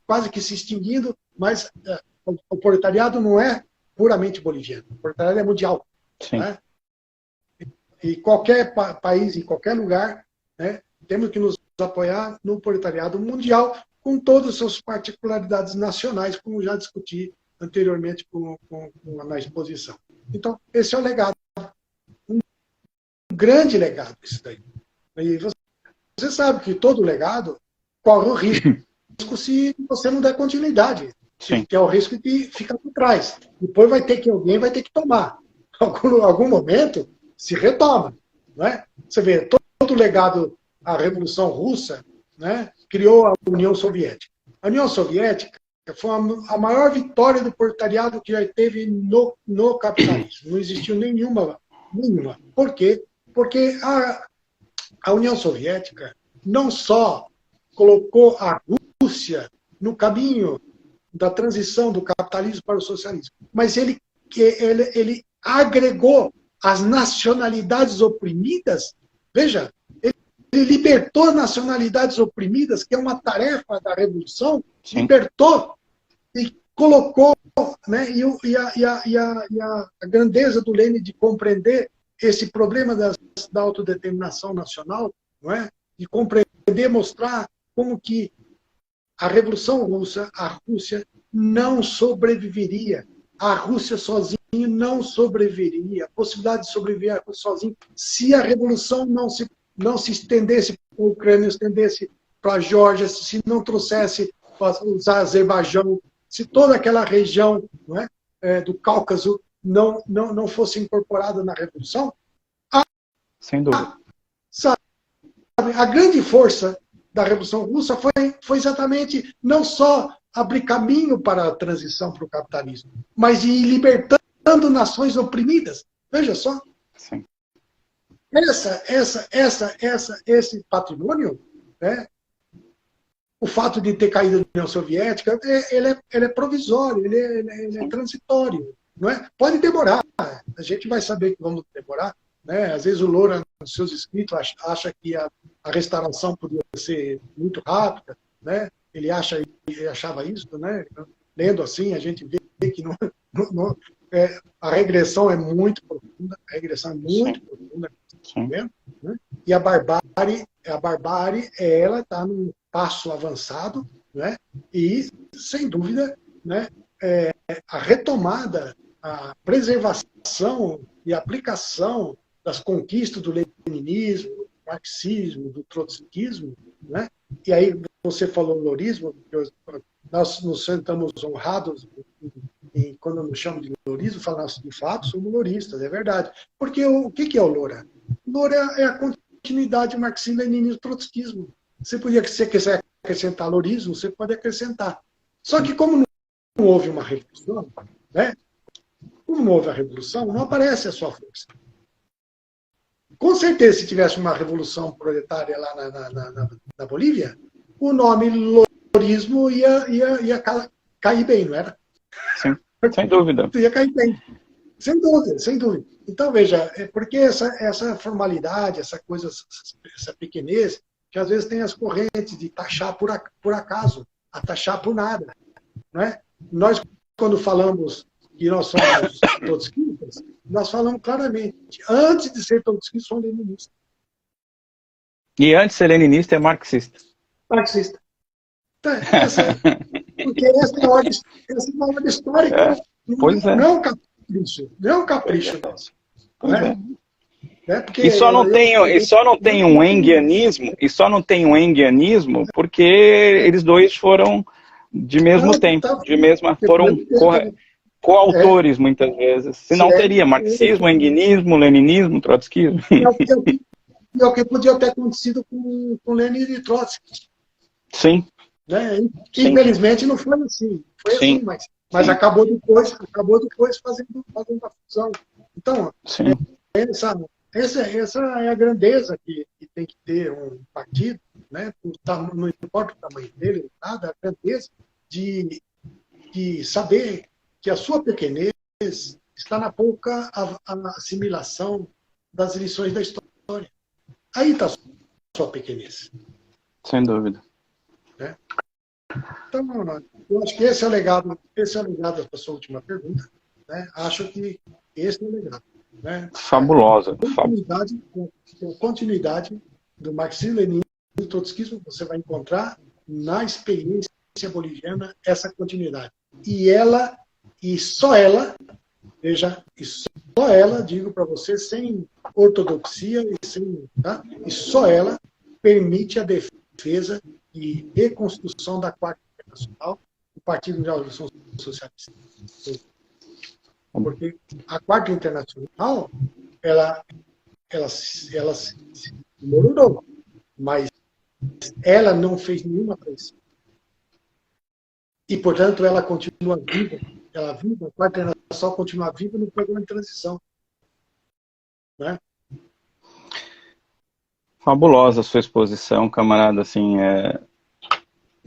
quase que se extinguindo, mas o proletariado não é puramente boliviano. O proletariado é mundial. Né? E qualquer país, em qualquer lugar, né, temos que nos apoiar no proletariado mundial, com todas as suas particularidades nacionais, como já discuti anteriormente na exposição. Então, esse é o legado. Um grande legado, isso daí. E você sabe que todo legado corre o risco se você não der continuidade. Sim. Que é o risco de ficar por trás. Depois alguém vai ter que tomar. Em algum momento, se retoma. Não é? Você vê, todo legado, a Revolução Russa, né, criou a União Soviética. A União Soviética foi a maior vitória do proletariado que já teve no capitalismo. Não existiu nenhuma. Por quê? Porque a União Soviética não só colocou a Rússia no caminho da transição do capitalismo para o socialismo, mas ele agregou as nacionalidades oprimidas. Veja, ele libertou as nacionalidades oprimidas, que é uma tarefa da Revolução. Sim. Libertou e colocou, né, a grandeza do Lenin de compreender esse problema da autodeterminação nacional, não é? De compreender, mostrar como que a Revolução Russa, a Rússia, não sobreviveria. A Rússia sozinha não sobreviveria. A possibilidade de sobreviver a Rússia sozinha, se a revolução não se estendesse para a Ucrânia, se estendesse para a Geórgia, se não trouxesse para o Azerbaijão, se toda aquela região, não é, do Cáucaso não fosse incorporada na revolução, sem dúvida. Sabe, a grande força da Revolução Russa foi exatamente não só abrir caminho para a transição para o capitalismo, mas ir libertando nações oprimidas. Veja só. Sim. Esse patrimônio, né, o fato de ter caído a União Soviética, ele é provisório, ele é transitório. Não é? Pode demorar, a gente vai saber que vamos demorar. Né? Às vezes o Loura, nos seus escritos, acha que a restauração podia ser muito rápida, né? Ele achava isso, né? Lendo assim, a gente vê que a regressão é muito profunda, né? E a barbárie ela está num passo avançado, né? E, sem dúvida, né, a retomada, a preservação e aplicação das conquistas do leninismo, do marxismo, do trotskismo, né? E aí você falou lourismo, nós nos sentamos honrados quando nos chamam de lourismo, falamos de fato, somos louristas, é verdade. Porque o que é o Loura? O Loura é a continuidade marxismo, leninismo, trotskismo. Se você quiser acrescentar lourismo, você pode acrescentar. Só que como não houve uma revolução, né? Como não houve a revolução, não aparece a sua força. Com certeza, se tivesse uma revolução proletária lá na Bolívia, o nome lourismo ia cair bem, não era? Sim, sem dúvida. Ia cair bem. Sem dúvida, sem dúvida. Então, veja, porque essa formalidade, essa coisa, essa pequenez, que às vezes tem as correntes de taxar por acaso, a taxar por nada. Não é? Nós, quando falamos que nós somos trotskistas, nós falamos claramente, antes de ser trotskista, somos leninistas. E antes de ser leninista, é marxista. Marxista. Então, porque essa é a ordem histórica. Pois é. Não é um capricho. Não é um capricho nosso. Pois é. Porque E só não tem um enguianismo porque eles dois foram de mesmo tempo, foram coautores muitas vezes. Senão teria marxismo, enguianismo, leninismo, trotskismo. É o que podia ter acontecido com Lenin e Trotsky. Sim. Né? Infelizmente não foi assim. Foi assim, mas acabou depois fazendo a fusão. Então, essa é a grandeza que tem que ter um partido, né? Não importa o tamanho dele, nada, a grandeza de saber que a sua pequenez está na pouca assimilação das lições da história. Aí está a sua pequenez. Sem dúvida. Né? Então, eu acho que esse é o legado da sua última pergunta. Né? Acho que esse é o legado. Né? Fabulosa. A continuidade do marxismo-leninismo e do trotskismo, você vai encontrar na experiência boliviana essa continuidade. E só ela, digo para você, sem ortodoxia e só ela permite a defesa e reconstrução da Quarta Internacional, do Partido de Revolução Socialista. Porque a Quarta Internacional, ela se demorou, mas ela não fez nenhuma pressão. E, portanto, ela continua viva. A Quarta Internacional continua viva no programa de transição. Né? Fabulosa a sua exposição, camarada. Assim,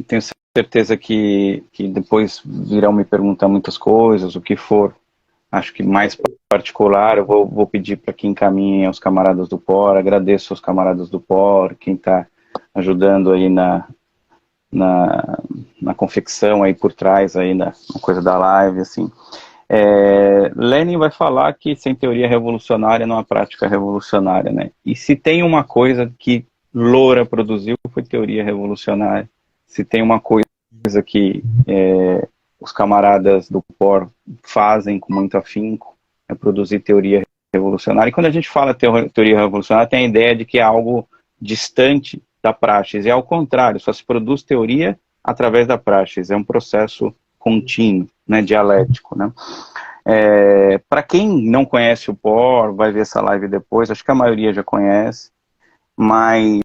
tenho certeza que depois virão me perguntar muitas coisas, o que for. Acho que mais particular, eu vou pedir para que encaminhem aos camaradas do POR. Agradeço aos camaradas do POR, quem está ajudando aí na confecção aí por trás aí na coisa da live, assim. Lenin vai falar que sem teoria revolucionária não há prática revolucionária, né? E se tem uma coisa que Loura produziu, foi teoria revolucionária. Se tem uma coisa que os camaradas do POR fazem com muito afinco, é produzir teoria revolucionária. E quando a gente fala teoria revolucionária, tem a ideia de que é algo distante da praxis. E ao contrário, só se produz teoria através da praxis. É um processo contínuo, né, dialético, né? Para quem não conhece o POR, vai ver essa live depois, acho que a maioria já conhece, mas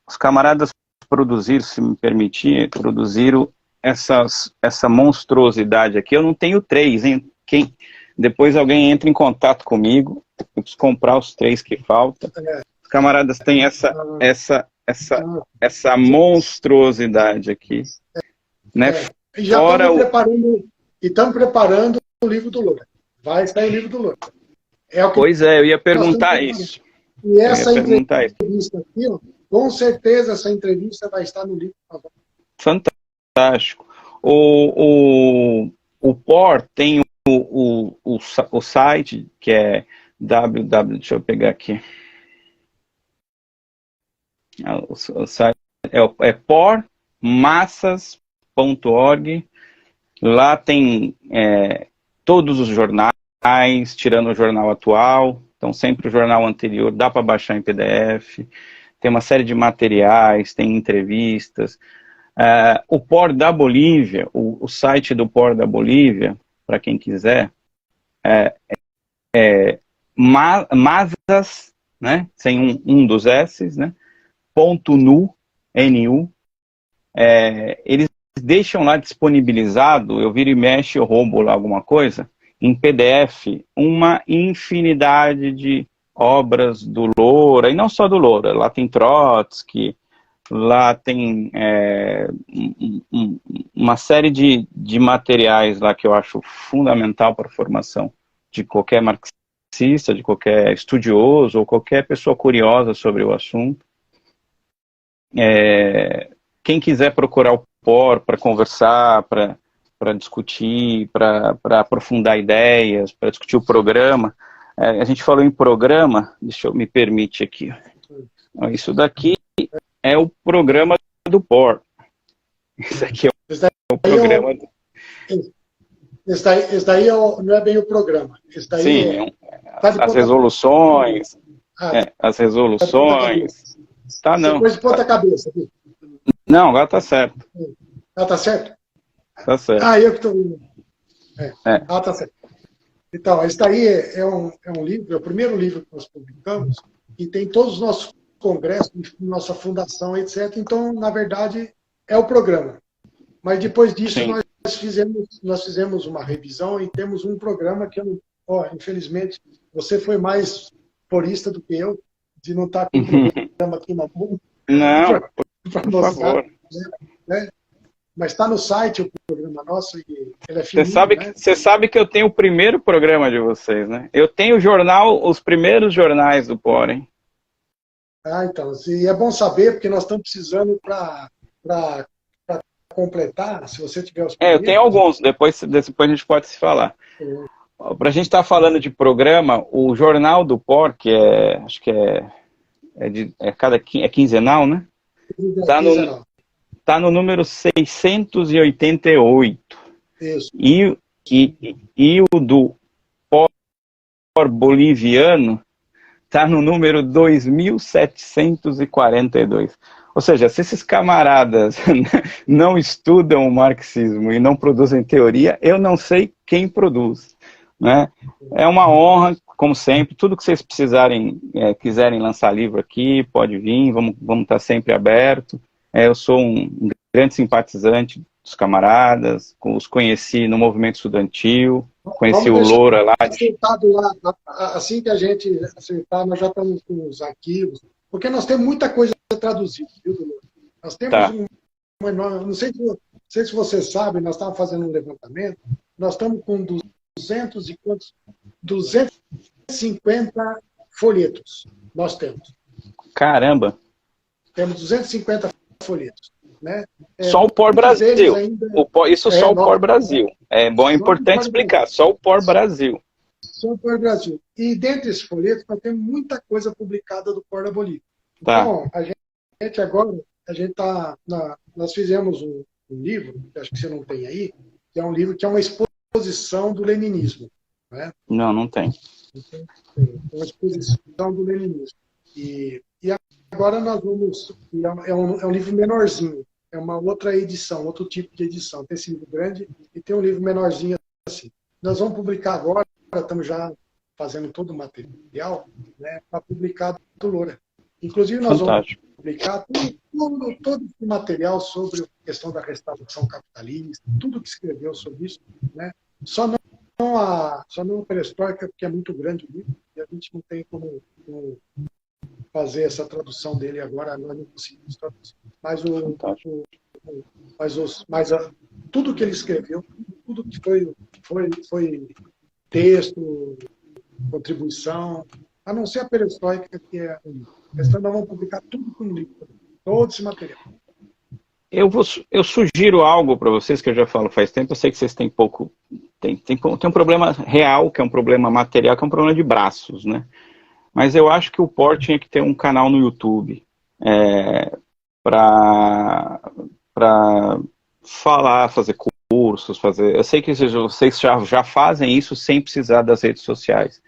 os camaradas produziram, se me permitir, produziram essa monstruosidade aqui. Eu não tenho 3, hein? Depois alguém entra em contato comigo, eu preciso comprar os 3 que faltam. Os camaradas têm essa monstruosidade aqui, né? E já estamos preparando, o livro do Lula. Vai sair o livro do Lula. Pois é, eu ia perguntar isso. E essa entrevista aqui, ó, com certeza essa entrevista vai estar no livro. Fantástico. O POR tem o site que é deixa eu pegar aqui. O site é pormassas.org. Lá tem todos os jornais, tirando o jornal atual. Então, sempre o jornal anterior dá para baixar em PDF. Tem uma série de materiais, tem entrevistas. O POR da Bolívia, o site do POR da Bolívia, para quem quiser, Mazas, né, sem um dos S's, né, .nu, N-U. Eles deixam lá disponibilizado, eu viro e mexo, eu roubo lá alguma coisa, em PDF, uma infinidade de obras do Loura, e não só do Loura, lá tem Trotsky, lá tem uma série de materiais lá que eu acho fundamental para a formação de qualquer marxista, de qualquer estudioso, ou qualquer pessoa curiosa sobre o assunto. Quem quiser procurar o POR para conversar, para discutir, para aprofundar ideias, para discutir o programa. A gente falou em programa, me permite aqui. Isso daqui é o programa do POR. Isso aqui é o programa. Esse daí não é bem o programa. Esse daí sim, as resoluções. As resoluções. Tá, não. Depois de ponta cabeça. Não, agora tá certo. Tá certo? Tá certo. Eu que estou vendo. Tá certo. Então, esse daí é um livro, é o primeiro livro que nós publicamos, e tem todos os nossos congressos, nossa fundação, etc. Então, na verdade, é o programa. Mas depois disso, nós fizemos uma revisão e temos um programa que infelizmente, você foi mais porista do que eu, de não estar com o programa aqui na mão. Não, por favor. Né? Mas está no site o programa nosso e ele é fininho, Você sabe que eu tenho o primeiro programa de vocês, né? Eu tenho os primeiros jornais do POR, hein? Então, e é bom saber, porque nós estamos precisando para completar, se você tiver os eu tenho alguns, depois a gente pode se falar. Para a gente estar falando de programa, o jornal do POR, que acho que é quinzenal, né? Está no número 688. Isso. E o do POR boliviano está no número 2742. Ou seja, se esses camaradas não estudam o marxismo e não produzem teoria, eu não sei quem produz, né? É uma honra, como sempre, tudo que vocês quiserem lançar livro aqui, pode vir, vamos estar sempre aberto. Eu sou um grande simpatizante dos camaradas, os conheci no movimento estudantil, conheci o Loura lá. Assim que a gente acertar, nós já estamos com os arquivos, porque nós temos muita coisa traduzida, viu, Loura? Nós temos não sei se você sabe, nós estávamos fazendo um levantamento, nós estamos com 250 folhetos, nós temos. Caramba! Temos 250 folhetos. Né? Só o POR Brasil. Só o POR Brasil. É importante explicar. Só o POR Brasil. Só o POR Brasil. E dentre esses folhetos, nós temos muita coisa publicada do POR da Bolívia. Tá. Então, a gente agora, nós fizemos um um livro, que acho que você não tem aí, que é um livro que é uma exposição do leninismo. Né? Não, não tem. Então, é uma exposição do leninismo. E agora nós vamos... É um livro menorzinho, é uma outra edição, outro tipo de edição. Tem esse livro grande e tem um livro menorzinho assim. Nós vamos publicar agora, estamos já fazendo todo o material, né, para publicar do Loura. Inclusive, nós Fantástico. vamos publicar todo esse material sobre a questão da restauração capitalista, tudo que escreveu sobre isso. Né? Só não a perestroika, porque é muito grande o livro, e a gente não tem como fazer essa tradução dele agora, nós não conseguimos traduzir. Mas tudo que ele escreveu, tudo que foi texto, contribuição, a não ser a perestroika, que é um livro. Nós vamos publicar tudo como livro, todo esse material. Eu sugiro algo para vocês, que eu já falo faz tempo, eu sei que vocês têm pouco... Tem um problema real, que é um problema material, que é um problema de braços, né? Mas eu acho que o POR tinha que ter um canal no YouTube para falar, fazer cursos, fazer... Eu sei que vocês já fazem isso sem precisar das redes sociais,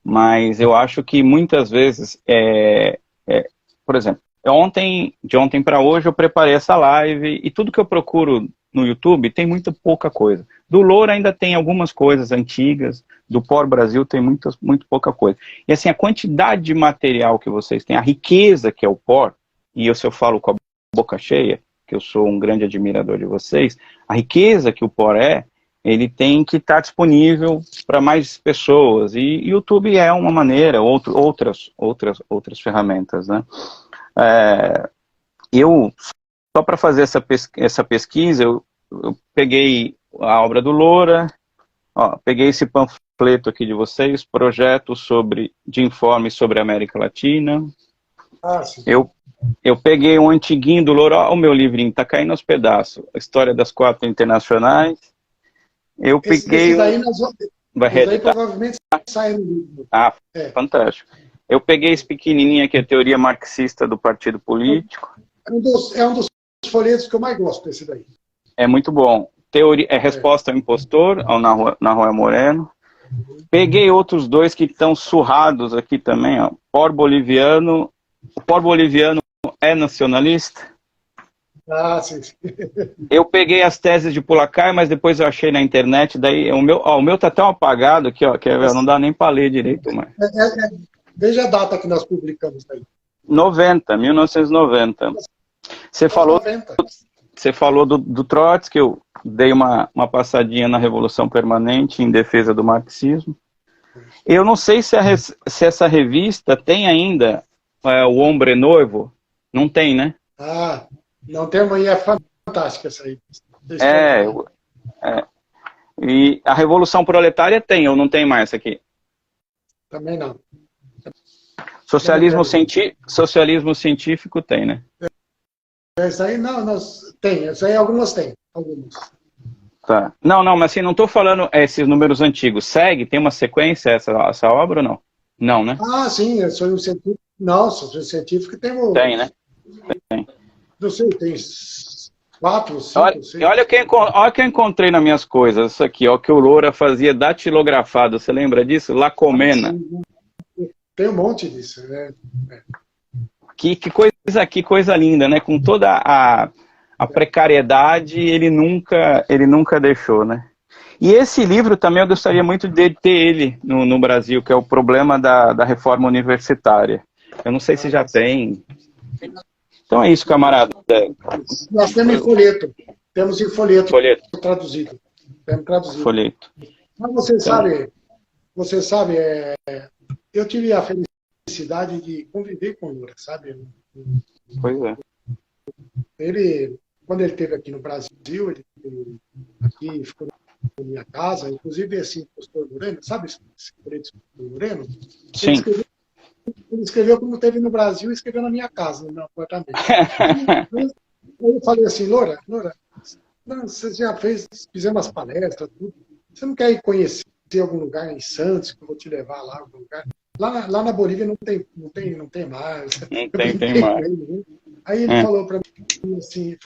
mas eu acho que muitas vezes, por exemplo, de ontem para hoje eu preparei essa live e tudo que eu procuro no YouTube tem muito pouca coisa. Do Loura ainda tem algumas coisas antigas, do POR Brasil tem muito pouca coisa. E assim, a quantidade de material que vocês têm, a riqueza que é o POR, e eu falo com a boca cheia, que eu sou um grande admirador de vocês, a riqueza que o POR ele tem que estar disponível para mais pessoas. E YouTube é uma maneira, outras ferramentas, né? Só para fazer essa pesquisa, eu peguei a obra do Loura, peguei esse panfleto aqui de vocês, projeto de informe sobre a América Latina. Sim. Eu peguei um antiguinho do Loura, o meu livrinho está caindo aos pedaços, a história das 4 internacionais. Eu peguei... Esse daí provavelmente sai no livro. Fantástico. Eu peguei esse pequenininho aqui, a teoria marxista do partido político. É um dos folhetos que eu mais gosto desse daí. É muito bom. Resposta ao impostor, ao Nahuel Moreno. Peguei outros 2 que estão surrados aqui também, ó. POR boliviano. O POR boliviano é nacionalista? Sim. Eu peguei as teses de Pulacai, mas depois eu achei na internet, daí o meu tá tão apagado aqui, ó, que não dá nem para ler direito, mas... Veja a data que nós publicamos aí. 1990. Você falou do Trotsky, eu dei uma passadinha na Revolução Permanente em defesa do marxismo. Eu não sei se essa revista tem ainda o Hombre Novo. Não tem, né? Não tem, mas é fantástica essa aí. E a Revolução Proletária tem, ou não tem mais essa aqui? Também não. Socialismo científico tem, né? Essa aí tem, essa aí algumas tem. Algumas. Tá. Não, mas assim, não estou falando esses números antigos. Tem uma sequência essa obra ou não? Não, né? Sim, Sonho Científico. Não, Sonho Científico tem Tem, né? Tem. Não sei, tem 4, 5, olha, 6. Olha o que eu encontrei nas minhas coisas. Isso aqui, ó, que o Loura fazia datilografado. Você lembra disso? Lacomena. Tem um monte disso, né? Que coisa linda, né? Com toda a precariedade, ele nunca deixou, né? E esse livro também eu gostaria muito de ter ele no Brasil, que é o problema da reforma universitária. Eu não sei se já tem. Então é isso, camarada. Nós temos em folheto. Temos em folheto. Traduzido. Temos traduzido. Folheto. Mas você sabe, eu tive a felicidade de conviver com o Loura, sabe? Pois é. Quando ele esteve aqui no Brasil, ele aqui ficou na minha casa, inclusive esse impostor Moreno, sabe esse político Moreno? Sim. Ele escreveu como esteve no Brasil e escreveu na minha casa, no meu apartamento. Eu falei assim, Loura, você já fizemos umas palestras, tudo. Você não quer ir conhecer algum lugar em Santos, que eu vou te levar lá, algum lugar? Lá na Bolívia não tem mais. Não tem mais. Aí ele falou para mim assim,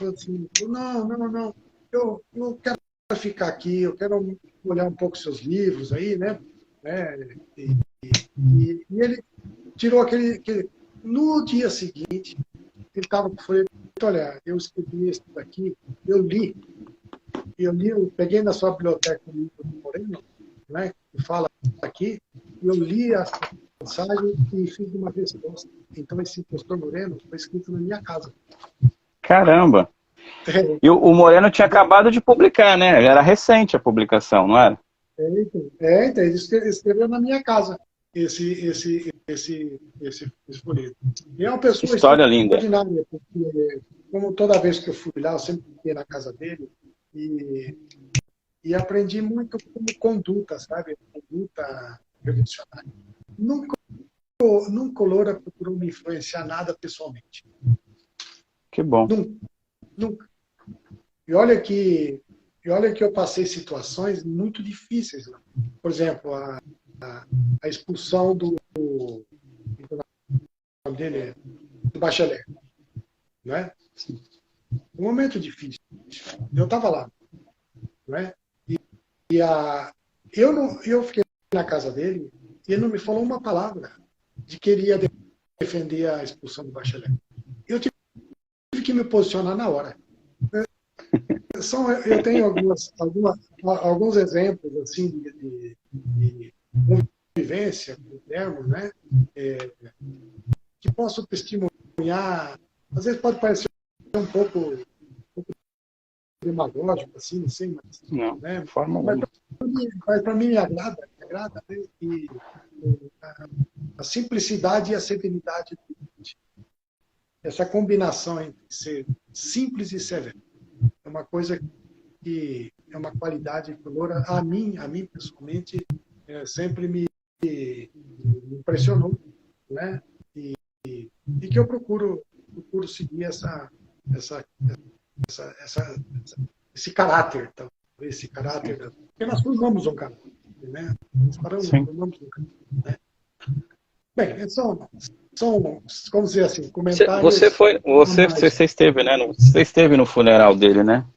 não, eu não quero ficar aqui, eu quero olhar um pouco seus livros aí, né? E ele tirou no dia seguinte, ele estava com folha, olha, eu escrevi isso daqui, eu peguei na sua biblioteca o livro do Moreno, né, que fala aqui, eu li a mensagem e fiz uma resposta. Então, esse Pastor Moreno foi escrito na minha casa. Caramba! E o Moreno tinha acabado de publicar, né? Era recente a publicação, não era? Então, ele escreveu na minha casa esse folheto. E é uma pessoa História linda. extraordinária, porque como toda vez que eu fui lá, eu sempre fiquei na casa dele e aprendi muito como conduta, sabe? Conduta revolucionária. Nunca o Loura procurou me influenciar nada pessoalmente. Que bom. Nunca. E olha que eu passei situações muito difíceis lá. Por exemplo, a expulsão do nome dele, do Bachelet, né? Um momento difícil. Eu estava lá, né? Eu fiquei na casa dele e ele não me falou uma palavra de que ele ia defender a expulsão do Bachelet. Eu tive que me posicionar na hora. Eu tenho alguns exemplos assim de convivência com o termo, né? Que posso testemunhar. Às vezes pode parecer um pouco demagógico, assim, não sei, mas... Não, né? forma Mas para mim me agrada, né? E a simplicidade e a serenidade. Essa combinação entre ser simples e severo é uma coisa que é uma qualidade que a mim pessoalmente, sempre me impressionou, né? E que eu procuro seguir esse caráter, esse caráter, porque nós formamos um caráter, né? Nós formamos um caráter, né? Bem, são, vamos dizer assim, comentários... Você esteve, né? Você esteve no funeral dele, né?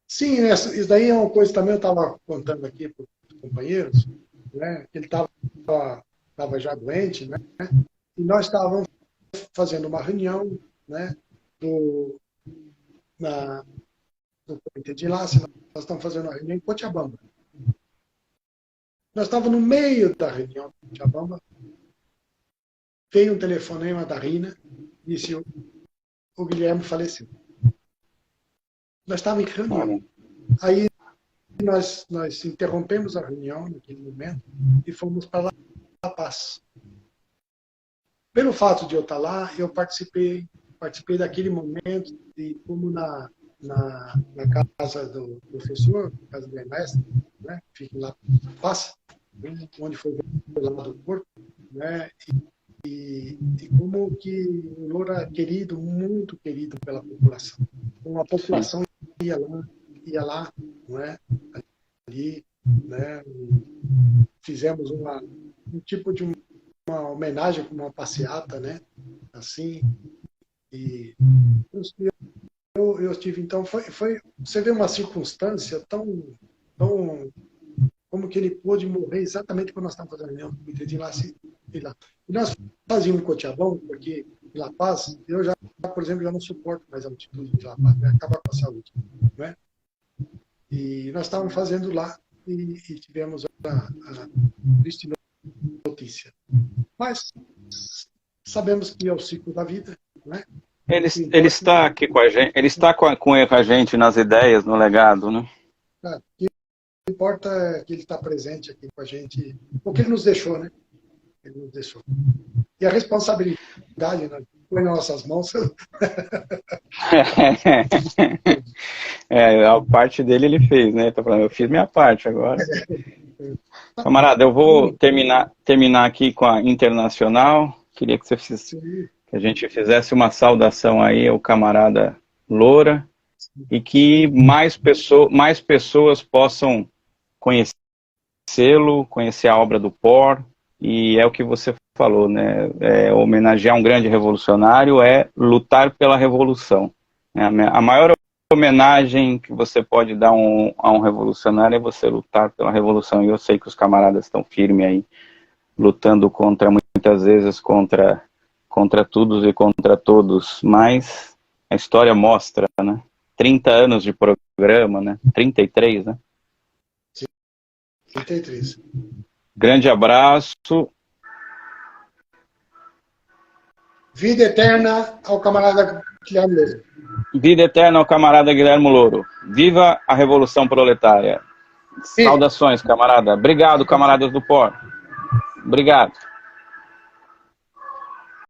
Sim, isso daí é uma coisa também eu estava contando aqui para os companheiros, né? Ele estava já doente, né? E nós estávamos fazendo uma reunião, né? Do comitê de enlace, nós estamos fazendo uma reunião em Cochabamba. Nós estávamos no meio da reunião em Cochabamba, veio um telefonema da Rina, disse o Guilherme faleceu. Nós estávamos em reunião. Aí nós interrompemos a reunião naquele momento e fomos para La Paz. Pelo fato de eu estar lá, eu participei daquele momento de como na casa do professor, na casa do mestre, né, que fica lá em La Paz, onde foi velado o corpo, né, e como que o Loura é querido, muito querido pela população. Uma população ia lá, não é? Ali, né? Fizemos um tipo de uma homenagem, como uma passeata, né? Assim, e eu estive, então, você vê uma circunstância tão como que ele pôde morrer exatamente quando nós estávamos fazendo a reunião do comitê de enlace. E nós fazíamos em Cochabamba, porque em La Paz, eu já, por exemplo, já não suporto mais a altitude de La Paz, né? Acaba com a saúde, né? E nós estávamos fazendo lá e tivemos a triste notícia. Mas sabemos que é o ciclo da vida, né? Ele está aqui com a gente, ele está com a gente nas ideias, no legado, né? O que importa é que ele está presente aqui com a gente, porque ele nos deixou, né? Ele nos deixou. E a responsabilidade, né, foi nas nossas mãos. A parte dele ele fez, né? Tá falando, eu fiz minha parte agora. Camarada, eu vou terminar aqui com a Internacional. Queria que que a gente fizesse uma saudação aí ao camarada Loura e que mais pessoas possam conhecê-lo, conhecer a obra do POR, e é o que você falou, né? Homenagear um grande revolucionário é lutar pela revolução. A maior homenagem que você pode dar a um revolucionário é você lutar pela revolução. E eu sei que os camaradas estão firmes aí, lutando muitas vezes contra tudo e contra todos, mas a história mostra, né? 30 anos de programa, né? 33, né? 33. Grande abraço. Vida eterna ao camarada Guilherme Louro. Vida eterna ao camarada Guilherme Louro. Viva a Revolução Proletária. Saudações, camarada. Obrigado, camaradas do POR. Obrigado.